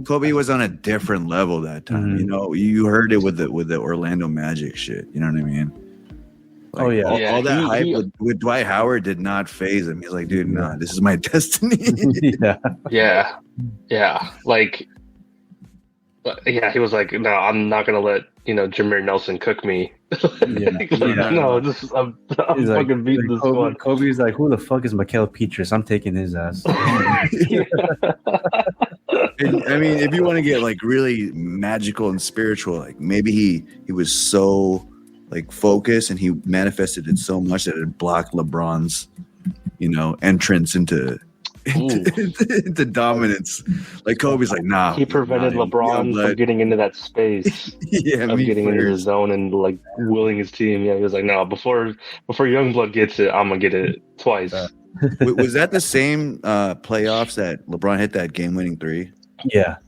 Kobe was on a different level that time. You heard it with the Orlando Magic shit. You know what I mean? All that hype with Dwight Howard did not faze him. He's like, dude, no, this is my destiny. Yeah. He was like, no, I'm not gonna let Jameer Nelson cook me. No, I'm fucking beating this one. Kobe's like, who the fuck is Mikael Petrus? I'm taking his ass. I mean, if you want to get really magical and spiritual, maybe he was so focused and he manifested it so much that it blocked LeBron's entrance into dominance. Kobe's nah. He prevented LeBron from getting into that space. Of getting into the zone and willing his team. Yeah, he was like, no, before Youngblood gets it, I'm gonna get it twice. Was that the same playoffs that LeBron hit that game-winning 3? Yeah.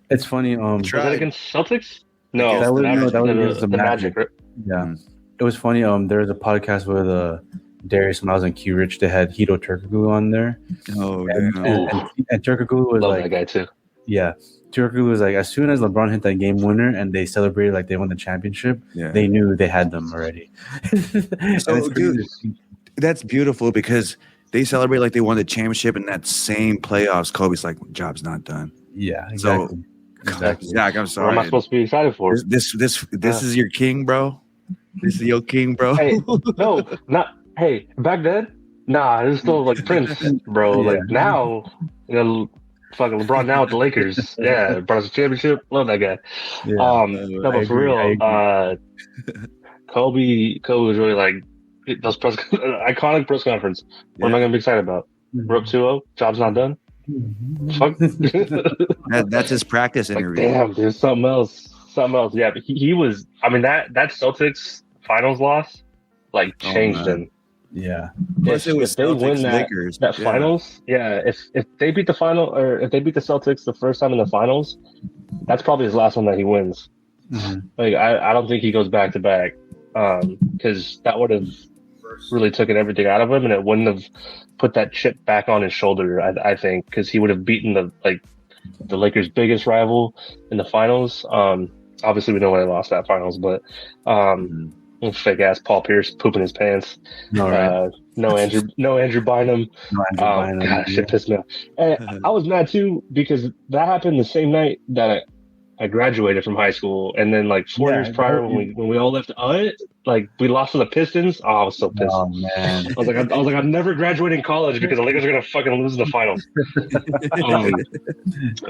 It's funny. Was that against Celtics? No, that was against the Magic. Right? Yeah, it was funny. There was a podcast with Darius Miles and Q Rich. They had Hito Turkoglu on there. Oh, and Turkoglu was love that guy too. Yeah, Turkoglu was as soon as LeBron hit that game winner and they celebrated they won the championship, they knew they had them already. So, dude, that's beautiful because they celebrate like they won the championship in that same playoffs. Kobe's like, job's not done. Yeah, exactly. Exactly. Zach, I'm sorry. What am I supposed to be excited for? This is your king, bro. This is your king, bro. Hey, no, not. Hey, back then, nah, it was still Prince, bro. Now, fucking LeBron now with the Lakers. Yeah, brought us a championship. Love that guy. Yeah, no, but for real, Kobe was really those iconic press conference. What am I gonna be excited about? We're up 2-0. Job's not done. Fuck. That's his practice Like, interview. damn, there's something else. Something else. Yeah, but he was. I mean, that Celtics finals loss like changed man. him. Yeah. Plus, it was if they win Celtics that Lakers. that finals, if they beat the if they beat the Celtics the first time in the finals, that's probably his last one that he wins. Mhm. Like I don't think he goes back to back, because that would have really taken everything out of him, and it wouldn't have put that chip back on his shoulder. I think because he would have beaten the Lakers' biggest rival in the finals. Obviously we know why they lost that finals, but fake ass Paul Pierce pooping his pants. No, right. No Andrew Bynum. No, Andrew Bynum. God, shit pissed me off. And I was mad too because that happened the same night that I graduated from high school, and then like 4 years prior when we all left, like we lost to the Pistons. Oh, I was so pissed. Oh man. I was like, I'm never graduating college because the Lakers are gonna fucking lose in the finals.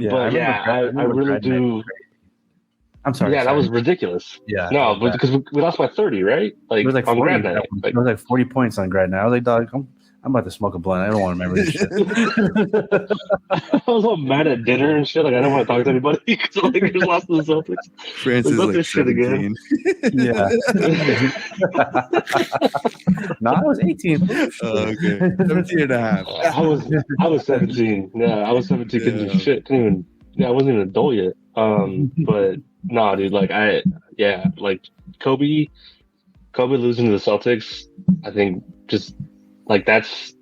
I really do. I'm sorry. Yeah, that was ridiculous. Yeah. No, but because we lost by 30, right? Like, it was like on 40, grad night. it was like 40 points on grad night. I was like, dog, I'm about to smoke a blunt. I don't want to remember this shit. I was all mad at dinner and shit. Like, I don't want to talk to anybody because the Lakers lost to the Celtics. Francis Like, like this shit again. Yeah. No, I was 18. Okay. 17 and a half. I was 17. Yeah, I was 17. Couldn't do shit. Couldn't even. Yeah, I wasn't even an adult yet. But nah, dude. Like like Kobe losing to the Celtics. I think just like that's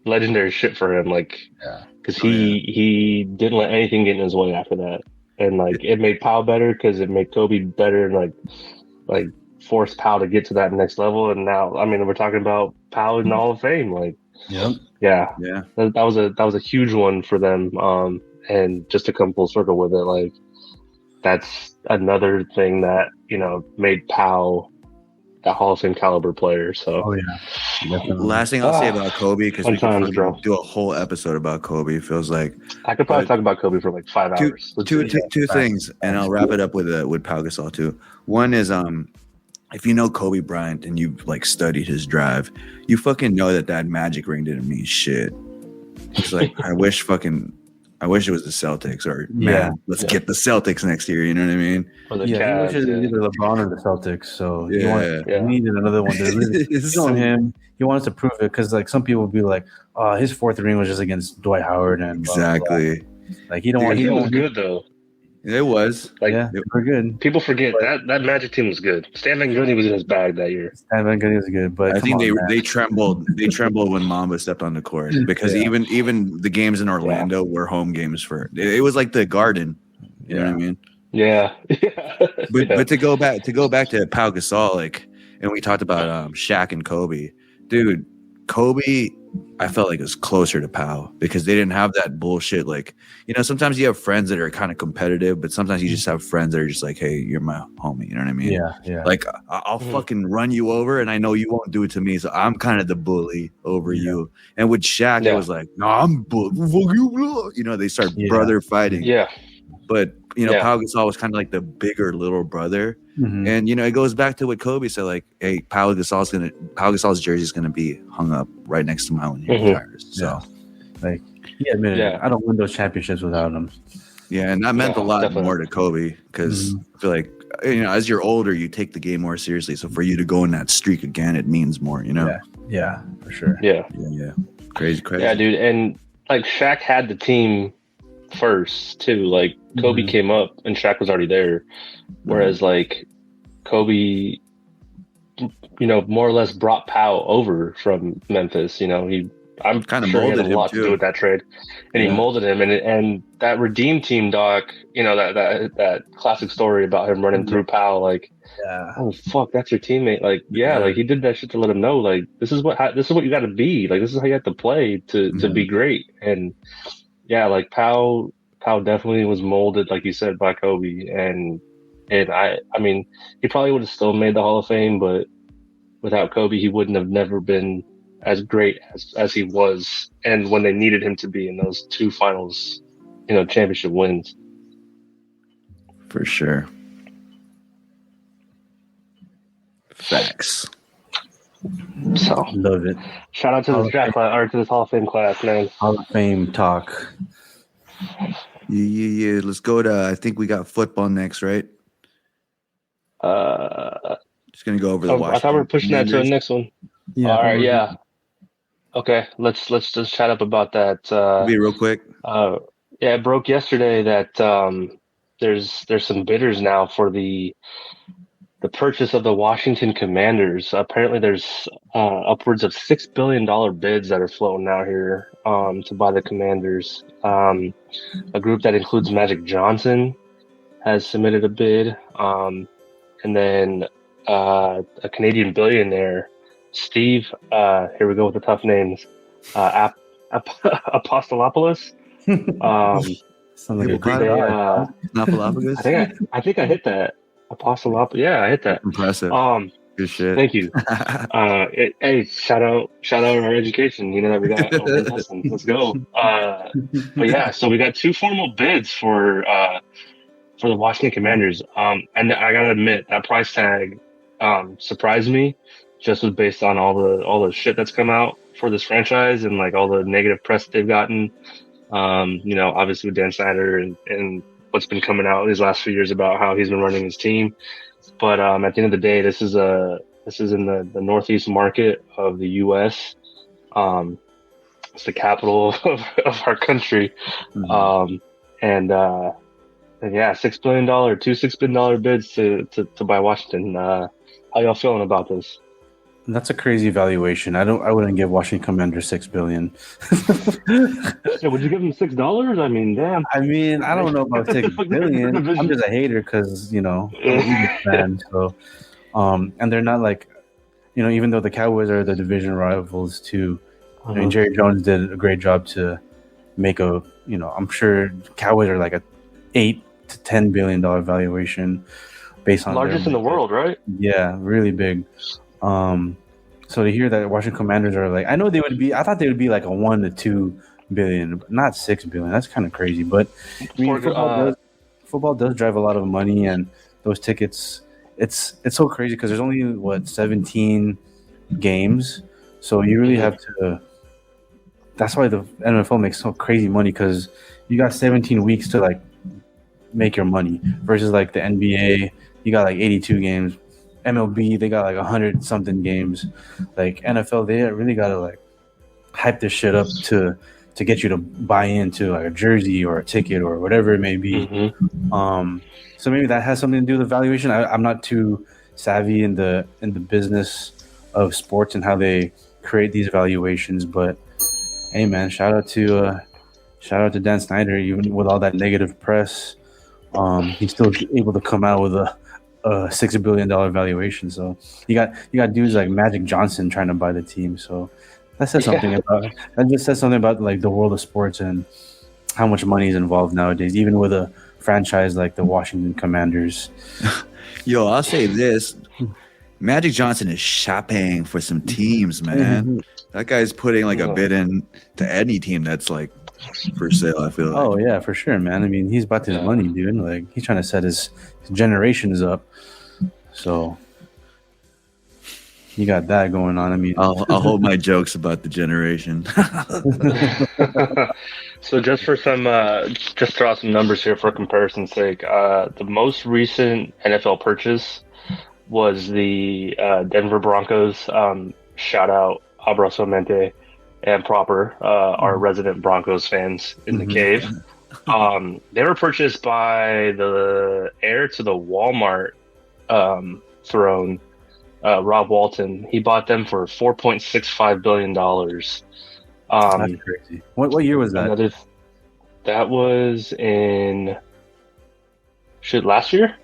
legendary shit for him. Like, because he didn't let anything get in his way after that, and like it made Powell better because it made Kobe better, and like forced Powell to get to that next level. And now, I mean, we're talking about Powell in the Hall of Fame. Like, yeah. That was a huge one for them. And just to come full circle with it, like that's another thing that made Powell a Hall of Fame caliber player. So, Last thing I'll say about Kobe, because we could do a whole episode about Kobe. It feels like I could probably talk about Kobe for like 5 hours. Two things, and I'll wrap it up with Pau Gasol too. One is if you know Kobe Bryant and you've like studied his drive, you fucking know that Magic ring didn't mean shit. It's like I wish it was the Celtics, or let's get the Celtics next year. You know what I mean? Or the he Cavs, wishes either LeBron or the Celtics. So he he needed another one to really show him. He wants to prove it because like some people would be like, "Oh, his fourth ring was just against Dwight Howard," and exactly. Blah, blah. Like he don't want. He was good though. It was like they were good. People forget that Magic team was good. Stan Van Gundy was in his bag that year. Stan Van Gundy was good, but I think they trembled. They trembled when Mamba stepped on the court because even the games in Orlando were home games for. It was like the Garden. You know what I mean? Yeah. But to go back to Pau Gasol, like, and we talked about Shaq and Kobe, dude. Kobe, I felt like it was closer to Pau because they didn't have that bullshit. Like, sometimes you have friends that are kind of competitive, but sometimes you just have friends that are just like, hey, you're my homie. You know what I mean? Yeah. Like, I'll fucking run you over, and I know you won't do it to me, so I'm kind of the bully over you. And with Shaq, it was like, no, I'm bully. They start brother fighting. Yeah. But Pau Gasol was kind of like the bigger little brother. Mm-hmm. And it goes back to what Kobe said, like, hey, Pau Gasol's jersey is gonna be hung up right next to mine when he retires. So like he admitted I don't win those championships without him. Yeah, and that meant a lot more to Kobe because I feel like as you're older, you take the game more seriously. So for you to go in that streak again, it means more, Yeah, for sure. Yeah. Crazy. Yeah, dude. And like Shaq had the team first too. Like Kobe came up and Shaq was already there. Whereas like Kobe, more or less brought Pau over from Memphis. I'm kind of sure he had a lot to do with that trade, and he molded him. And that Redeem team, Doc, that classic story about him running through Pau, like, oh fuck, that's your teammate. Like, like he did that shit to let him know, like, this is what you got to be. Like, this is how you have to play to be great. And like Pau definitely was molded, like you said, by Kobe. And I mean, he probably would have still made the Hall of Fame, but without Kobe, he wouldn't have never been as great as he was, and when they needed him to be in those two finals, championship wins. For sure. Facts. So love it. Shout out to this draft class, or to this Hall of Fame class, man. Hall of Fame talk. Yeah. Let's go to. I think we got football next, right? Just gonna go over the I thought we were Washington pushing that to the Commanders. next one. Yeah, All right, yeah. Okay, let's just chat up about that. Be real quick. Yeah, it broke yesterday that there's some bidders now for the purchase of the Washington Commanders. Apparently, there's upwards of $6 billion bids that are floating out here to buy the Commanders. A group that includes Magic Johnson has submitted a bid, and then a Canadian billionaire, Steve. Here we go with the tough names. Apostolopoulos. Sounds like a Greek Greek They, god. Snuffleupagus. I think I hit that. Apostolopoulos. Yeah, I hit that. Impressive. Good shit. Thank you. Hey, shout out our education. You know that we got over in Tustin. Let's go. But yeah, so we got two formal bids for the Washington Commanders. And I gotta admit that price tag surprised me, just was based on all the shit that's come out for this franchise and like all the negative press they've gotten. Obviously with Dan Snyder and what's been coming out these last few years about how he's been running his team. But at the end of the day, this is in the Northeast market of the U.S. It's the capital of our country. Mhm. And yeah, $6 billion, two $6 billion bids to buy Washington. How y'all feeling about this? That's a crazy valuation. I wouldn't give Washington Commanders $6 billion. Yeah, would you give them $6? I mean, damn. I mean, I don't know about $6 billion. I'm just a hater because I'm an Eagles fan. So, and they're not like, even though the Cowboys are the division rivals too. I mean, Jerry Jones did a great job to make I'm sure Cowboys are like a $8 to $10 billion valuation based on largest in the world, right? Yeah, really big. So to hear that Washington Commanders are like, I thought they would be like a 1 to 2 billion, but not 6 billion. That's kind of crazy. But I mean, football does drive a lot of money, and those tickets, it's so crazy because there's only 17 games, so you really have to. That's why the NFL makes so crazy money because you got 17 weeks to like make your money versus like the NBA, you got like 82 games. MLB, they got like 100 something games. Like NFL, they really gotta like hype this shit up to get you to buy into like a jersey or a ticket or whatever it may be. Mm-hmm. So maybe that has something to do with the valuation. I'm not too savvy in the business of sports and how they create these valuations, but hey man, shout out to Dan Snyder. Even with all that negative press, he's still able to come out with a $6 billion valuation. So you got dudes like Magic Johnson trying to buy the team. So that says something about like the world of sports and how much money is involved nowadays, even with a franchise like the Washington Commanders. Yo, I'll say this. Magic Johnson is shopping for some teams, man. Mm-hmm. That guy's putting like a bid in to any team that's like for sale, I feel like. Oh yeah, for sure, man. I mean, he's about his money, dude. Like he's trying to set his generations up. So you got that going on. I mean, I'll hold my jokes about the generation. So just for some, just throw out some numbers here for comparison's sake. The most recent NFL purchase was the Denver Broncos. Shout out Abrazo Mente and Proper, our resident Broncos fans in the cave. They were purchased by the heir to the Walmart throne, Rob Walton. He bought them for $4.65 billion. that's crazy. What year was that? That was in last year?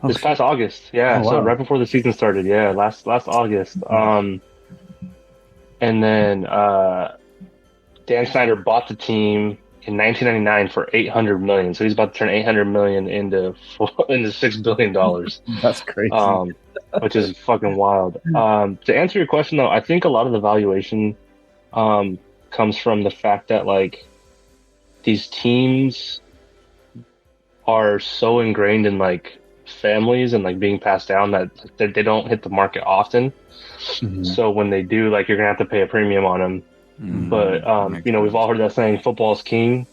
This past August. Yeah, wow. So right before the season started. Yeah, last August. And then Dan Snyder bought the team in 1999 for $800 million. So he's about to turn $800 million into $6 billion. That's crazy. Which is fucking wild. To answer your question though, I think a lot of the valuation comes from the fact that like these teams are so ingrained in like families and like being passed down that they don't hit the market often. So when they do, like you're gonna have to pay a premium on them. But we've all heard that saying, "Football's king."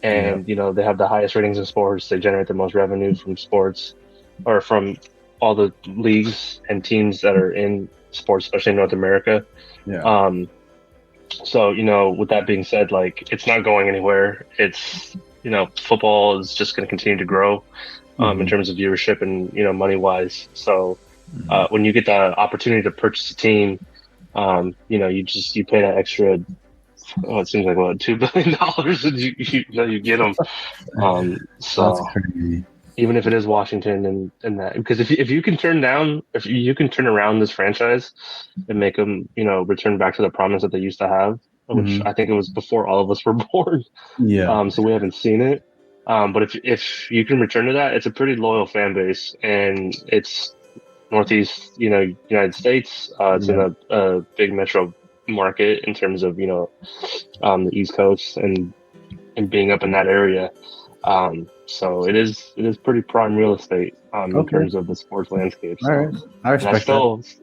and they have the highest ratings in sports. They generate the most revenue from sports, or from all the leagues and teams that are in sports, especially in North America. Yeah. So with that being said, like, it's not going anywhere. It's football is just going to continue to grow in terms of viewership and money wise. So when you get the opportunity to purchase a team, you pay that extra. It seems like $2 billion, and you get them. So That's crazy. Even if it is Washington and that, because if you can turn around this franchise and make them return back to the promise that they used to have, which I think it was before all of us were born. Yeah. So we haven't seen it. But if you can return to that, it's a pretty loyal fan base, and it's Northeast, United States. It's in a big metro market in terms of the East Coast and being up in that area. So it is pretty prime real estate in terms of the sports landscape. So, all right, I respect that.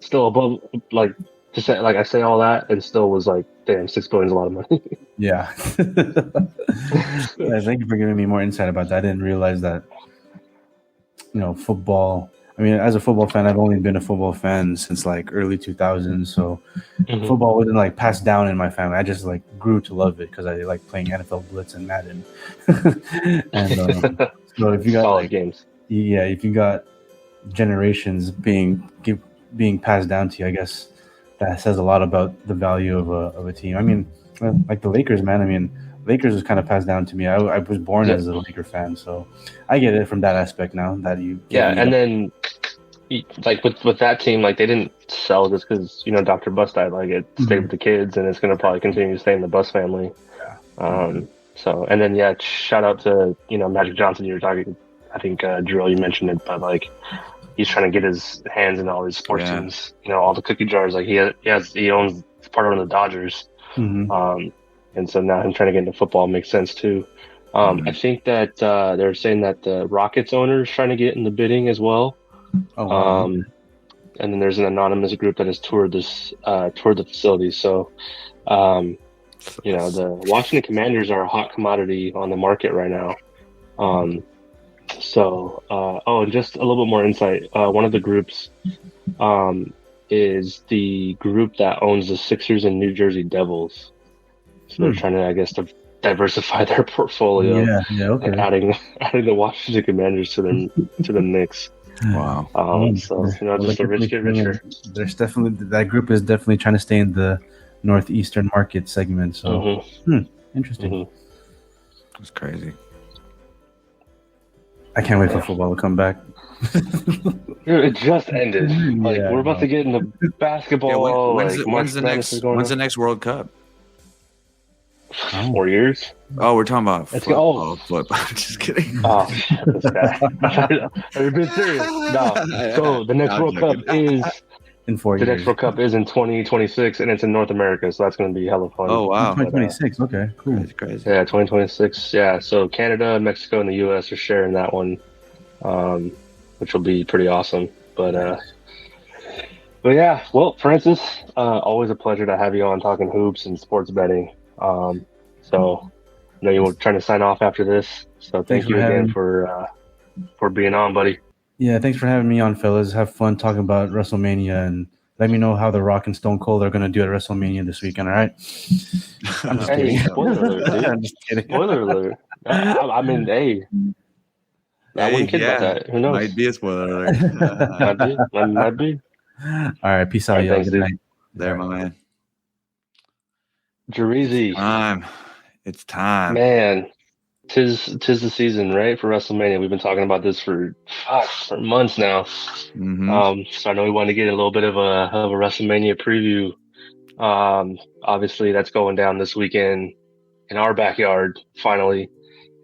Still above, like, to say, like, I say all that and still was like, damn, $6 billion is a lot of money. Yeah. Yeah. Thank you for giving me more insight about that. I didn't realize that football. I mean, as a football fan, I've only been a football fan since like early 2000s. So football wasn't like passed down in my family. I just like grew to love it because I like playing NFL Blitz and Madden. And so if you got solid games, if you got generations being passed down to you, I guess that says a lot about the value of a team. I mean, like the Lakers, man. I mean, Lakers was kind of passed down to me. I was born as a Laker fan, so I get it from that aspect now that you. And then like with that team, like, they didn't sell just because Dr. Bus died. Like, it stayed with the kids, and it's going to probably continue to stay in the Bus family. So, and then shout out to Magic Johnson. You were talking, I think Drill, you mentioned it, but like, he's trying to get his hands in all these sports teams. All the cookie jars. Like, he owns part of the Dodgers. And so now him trying to get into football makes sense too. I think that they're saying that the Rockets owner is trying to get in the bidding as well. Oh, wow. And then there's an anonymous group that has toured the facility. So, the Washington Commanders are a hot commodity on the market right now. And just a little bit more insight. One of the groups is the group that owns the Sixers and New Jersey Devils. So they're trying to, I guess, to diversify their portfolio. Yeah, okay. And adding the Washington Commanders to the mix. Wow. Just the rich get richer. There's definitely, that group is definitely trying to stay in the northeastern market segment. So interesting. That's crazy. I can't wait for football to come back. Dude, it just ended. Like, we're about to get into basketball. When's the next World Cup? 4 years. Oh, we're talking about flip. I'm just kidding. Oh, shit, this guy. Are you being serious? No. So the next World Cup is in 4 years. The next World Cup is in 2026, and it's in North America, so that's going to be hella fun. Oh, wow. 2026. Okay, cool. That's crazy. Yeah, 2026. Yeah, so Canada, Mexico, and the U.S. are sharing that one, which will be pretty awesome. But yeah, well, Francis, always a pleasure to have you on talking hoops and sports betting. So I know you were trying to sign off after this. So thank you again for being on, buddy. Yeah, thanks for having me on, fellas. Have fun talking about WrestleMania, and let me know how The Rock and Stone Cold are going to do at WrestleMania this weekend, all right? I'm just kidding. Spoiler alert, dude. I'm just kidding. Spoiler alert. I mean, hey. I wouldn't kid about that. Who knows? Might be a spoiler alert. Might be. All right, peace out, y'all. Thanks, Good night. There, my man. Jerezy. It's time. Man, tis the season, right, for WrestleMania. We've been talking about this for months now. So I know we wanted to get a little bit of a WrestleMania preview. Obviously, that's going down this weekend in our backyard. Finally,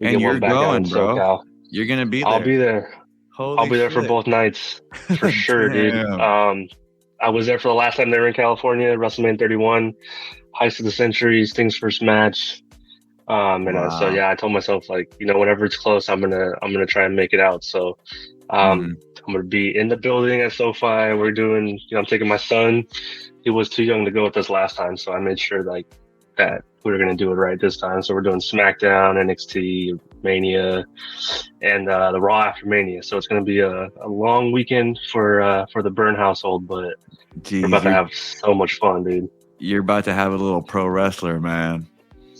and you're going, bro. SoCal. You're gonna be there. I'll be there. I'll be there for both nights for sure, dude. I was there for the last time they were in California, WrestleMania 31. Heist of the Century, Sting's first match. So yeah, I told myself, like, whenever it's close, I'm gonna try and make it out. So I'm gonna be in the building at SoFi. We're doing, I'm taking my son. He was too young to go with us last time, so I made sure, like, that we were going to do it right this time. So we're doing SmackDown, NXT, Mania, and the Raw after Mania. So it's going to be a long weekend for the Burn household, but Jeez, we're about to have so much fun, dude. You're about to have a little pro wrestler, man.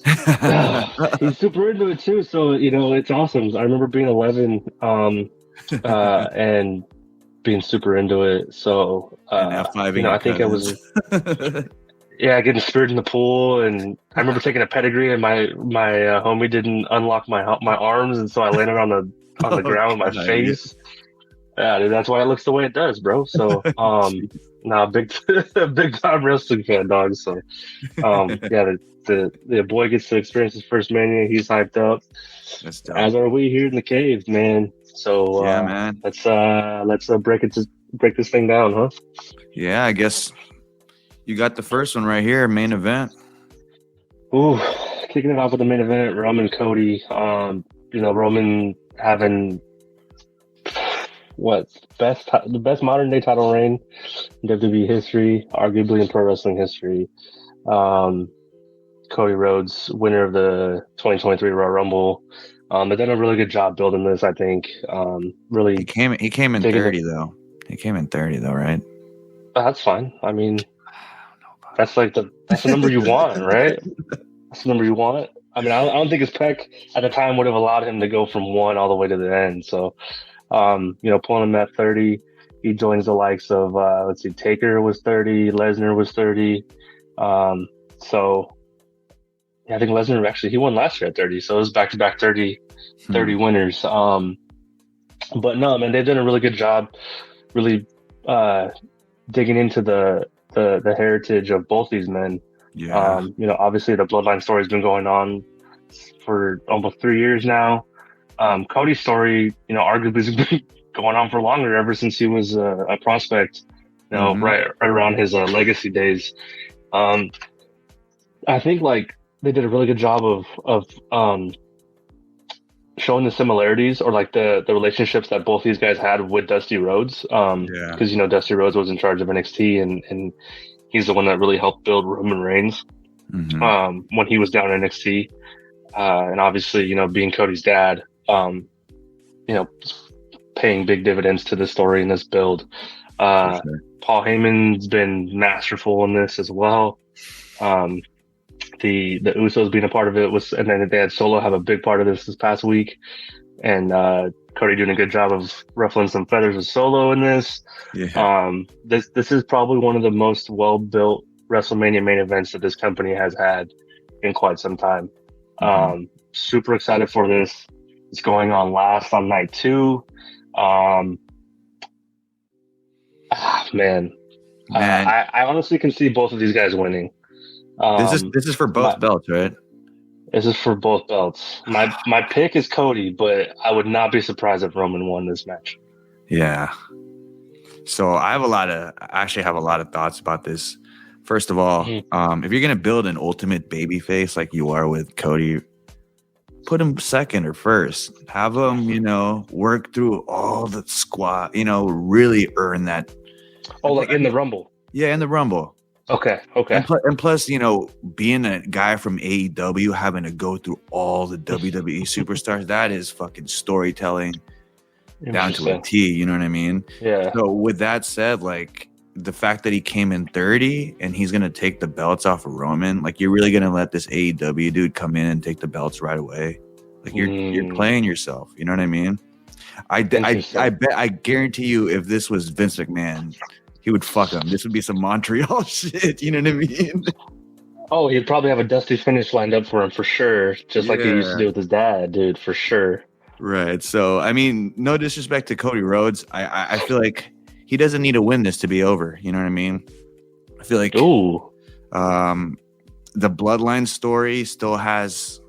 He's super into it too, so it's awesome. I remember being 11 and being super into it. So And F5ing I think I was getting speared in the pool, and I remember taking a pedigree, and my homie didn't unlock my arms, and so I landed on the ground with my face. Yeah, dude, that's why it looks the way it does, bro. So big time wrestling fan, dog. So the boy gets to experience his first Mania. He's hyped up, as are we here in the cave, man. So man, let's break this thing down, huh? Yeah, I guess you got the first one right here, main event. Ooh, kicking it off with the main event, Roman Cody. Roman having the best modern day title reign in WWE history, arguably in pro wrestling history. Cody Rhodes, winner of the 2023 Royal Rumble. They've done a really good job building this, I think. Really, he came in 30 though. He came in 30 though, right? That's fine. I mean, that's the number you want, right? That's the number you want. I mean, I don't think his pec at the time would have allowed him to go from 1 all the way to the end. So, pulling him at 30, he joins the likes of Taker was 30, Lesnar was 30. I think Lesnar he won last year at 30, so it was back-to-back 30 winners. But no, man, they've done a really good job, really digging into the heritage of both these men. Yeah. Obviously the bloodline story has been going on for almost 3 years now. Cody's story, arguably has been going on for longer, ever since he was a prospect, right around his legacy days. I think they did a really good job of showing the similarities, or the relationships that both these guys had with Dusty Rhodes. Because Dusty Rhodes was in charge of NXT, and he's the one that really helped build Roman Reigns when he was down in NXT. And obviously, being Cody's dad, paying big dividends to this story and this build. Sure. Paul Heyman's been masterful in this as well. The Usos being a part of it and then they had Solo have a big part of this past week, and Cody doing a good job of ruffling some feathers with Solo in this. Yeah. This is probably one of the most well-built WrestleMania main events that this company has had in quite some time. Super excited for this. It's going on last on night 2. Man. I honestly can see both of these guys winning. This is for both belts, right? This is for both belts. My pick is Cody, but I would not be surprised if Roman won this match. Yeah. So I actually have a lot of thoughts about this. First of all, if you're gonna build an ultimate baby face like you are with Cody, put him second or first. Have him, work through all the squat, really earn that. Oh, in the Rumble. Yeah, in the Rumble. Okay. And plus, being a guy from AEW, having to go through all the WWE superstars, that is fucking storytelling down to a T. You know what I mean? Yeah. So with that said, the fact that he came in 30 and he's gonna take the belts off of Roman, you're really gonna let this AEW dude come in and take the belts right away? You're playing yourself. You know what I mean? I guarantee you, if this was Vince McMahon, he would fuck him. This would be some Montreal shit. You know what I mean? Oh, he'd probably have a dusty finish lined up for him for sure. Just like he used to do with his dad, dude, for sure. Right. So, I mean, no disrespect to Cody Rhodes. I feel like he doesn't need to win this to be over. You know what I mean? I feel like the bloodline story still has...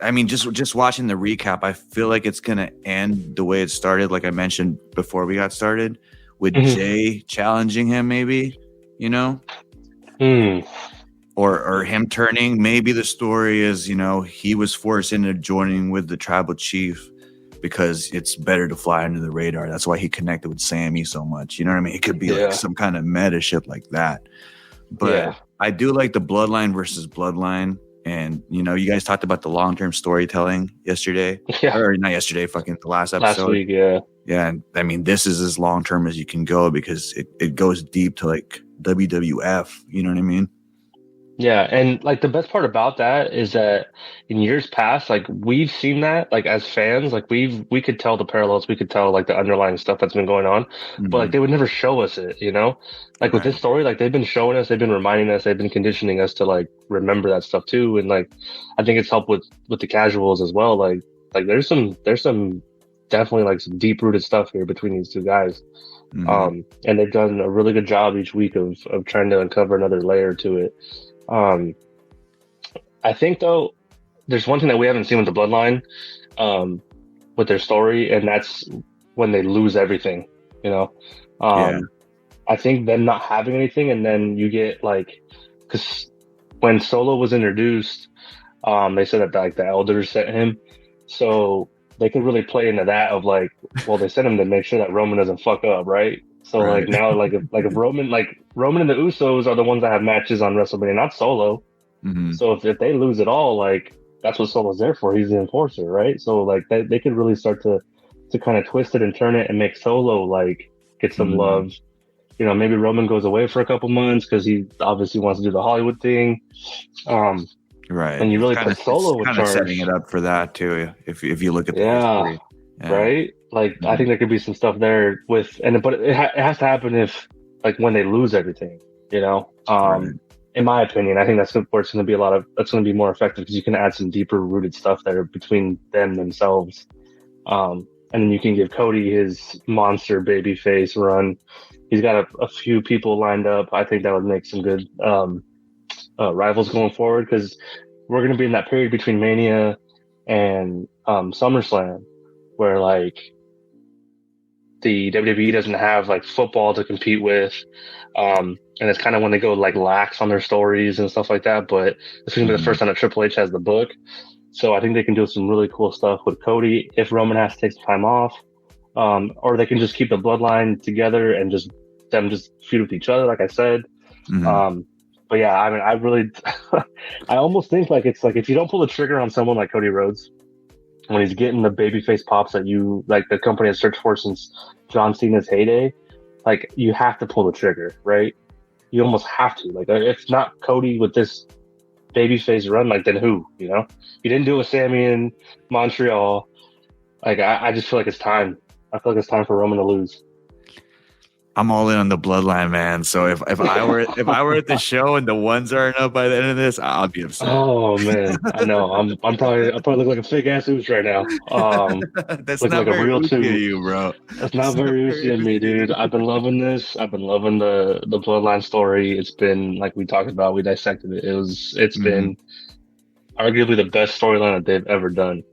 I mean, just watching the recap, I feel like it's going to end the way it started, like I mentioned before we got started, with Jay challenging him, maybe, or him turning. Maybe the story is, he was forced into joining with the tribal chief because it's better to fly under the radar. That's why he connected with Sammy so much. You know what I mean? It could be like some kind of meta shit like that. But I do like the bloodline versus bloodline. And, you know, you guys talked about the long-term storytelling yesterday. Yeah. Or not yesterday, fucking the last episode. Last week, yeah. Yeah, and I mean, this is as long-term as you can go because it goes deep to, like, WWF. You know what I mean? Yeah, and like the best part about that is that in years past, like we've seen that, like as fans, like we could tell the parallels, we could tell like the underlying stuff that's been going on, but like they would never show us it, you know? Like with this story, like they've been showing us, they've been reminding us, they've been conditioning us to like remember that stuff too, and like I think it's helped with the casuals as well. Like there's some definitely like some deep rooted stuff here between these two guys. And they've done a really good job each week of trying to uncover another layer to it. I think though, there's one thing that we haven't seen with the bloodline, with their story, and that's when they lose everything, you know? I think them not having anything, and then you get like, cause when Solo was introduced, they said that like the elders sent him. So they could really play into that of like, well, they sent him to make sure that Roman doesn't fuck up. Right. So like now, like if Roman and the Usos are the ones that have matches on WrestleMania, not Solo. So if they lose it all, like that's what Solo's there for. He's the enforcer, right? So like they could really start to kind of twist it and turn it and make Solo like get some love. You know, maybe Roman goes away for a couple months because he obviously wants to do the Hollywood thing. Right. And you really put Solo in charge. Kind of setting it up for that too. If you look at the history. Right? Like, I think there could be some stuff there but it has to happen if, like, when they lose everything, you know? In my opinion, I think that's where it's going to be that's going to be more effective because you can add some deeper rooted stuff there between themselves. And then you can give Cody his monster baby face run. He's got a few people lined up. I think that would make some good, rivals going forward because we're going to be in that period between Mania and, SummerSlam where, like, the WWE doesn't have like football to compete with. And it's kind of when they go like lax on their stories and stuff like that. But this is going to be the first time that Triple H has the book. So I think they can do some really cool stuff with Cody if Roman has to take some time off. Or they can just keep the bloodline together and just feud with each other, like I said. But yeah, I mean, I really, I almost think like it's like if you don't pull the trigger on someone like Cody Rhodes, when he's getting the babyface pops that you like the company has searched for since John Cena's heyday, like you have to pull the trigger, right? You almost have to. Like if not Cody with this babyface run, like then who? You know, you didn't do it with Sammy in Montreal. Like I just feel like it's time. I feel like it's time for Roman to lose. I'm all in on the bloodline, man. So if I were at the show and the ones aren't up by the end of this, I'll be upset. Oh man, I know. I'm probably look like a fake ass ooze right now. That's not like very a real to you, bro. That's not very oozy of me, dude. I've been loving this. I've been loving the bloodline story. It's been like we talked about. We dissected it. It's been arguably the best storyline that they've ever done.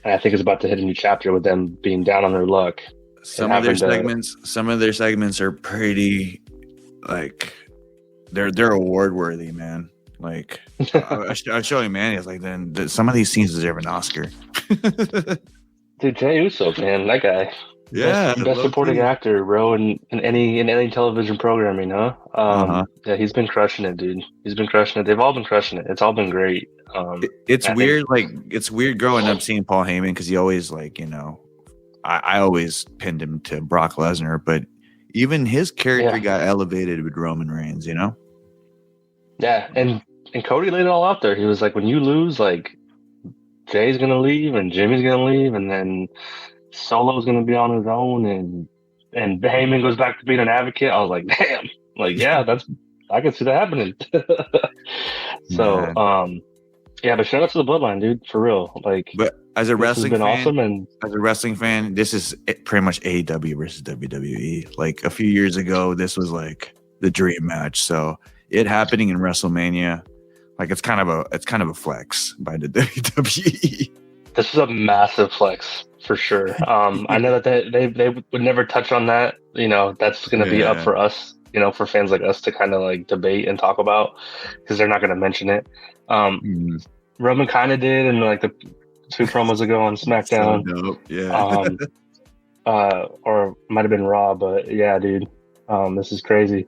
And I think it's about to hit a new chapter with them being down on their luck. Some of their segments are pretty, like, they're award worthy, man. Like, I was showing Manny, I was like, then some of these scenes deserve an Oscar. Dude, Jey Uso, man, that guy. Yeah, best supporting actor, bro, in any television programming, huh? Yeah, he's been crushing it, dude. He's been crushing it. They've all been crushing it. It's all been great. It's weird, it's weird growing up seeing Paul Heyman because he always, like, you know. I always pinned him to Brock Lesnar, but even his character got elevated with Roman Reigns, you know? Yeah, and Cody laid it all out there. He was like, when you lose, like, Jay's going to leave and Jimmy's going to leave, and then Solo's going to be on his own, and Heyman goes back to being an advocate. I was like, damn. Like, yeah, I can see that happening. So, yeah, but shout out to the bloodline, dude, for real. Like, but as a wrestling fan, awesome, and as a wrestling fan, this is pretty much AEW versus WWE. Like a few years ago, this was like the dream match. So it happening in WrestleMania, like it's kind of a flex by the WWE. This is a massive flex for sure. I know that they would never touch on that. You know, that's going to be up for us. You know, for fans like us to kind of like debate and talk about because they're not going to mention it. Roman kind of did, and like the 2 promos ago on SmackDown. So dope. Yeah. Or might have been Raw, but yeah, dude, this is crazy.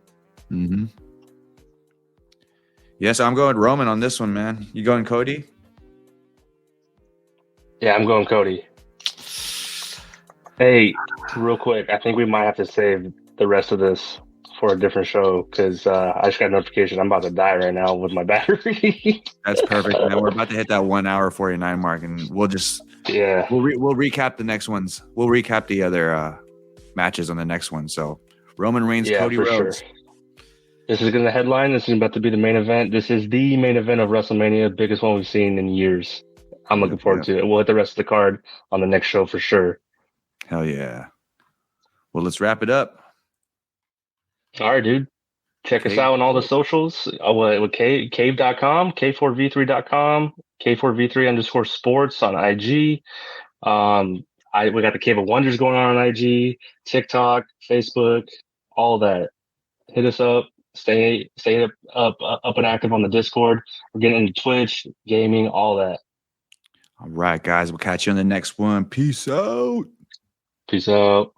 Yes, I'm going Roman on this one, man. You going Cody? Yeah, I'm going Cody. Hey, real quick, I think we might have to save the rest of this for a different show because I just got a notification. I'm about to die right now with my battery. That's perfect, man. We're about to hit that 1 hour 49 mark, and we'll recap the next ones. We'll recap the other matches on the next one. So Roman Reigns, Cody Rhodes. Sure. This is going to headline. This is about to be the main event. This is the main event of WrestleMania, biggest one we've seen in years. I'm looking forward to it. We'll hit the rest of the card on the next show for sure. Hell yeah. Well, let's wrap it up. All right, dude. Check us out on all the socials. With cave.com, k4v3.com, k4v3_sports on IG. We got the Cave of Wonders going on IG, TikTok, Facebook, all that. Hit us up. Stay up and active on the Discord. We're getting into Twitch, gaming, all that. All right, guys. We'll catch you on the next one. Peace out. Peace out.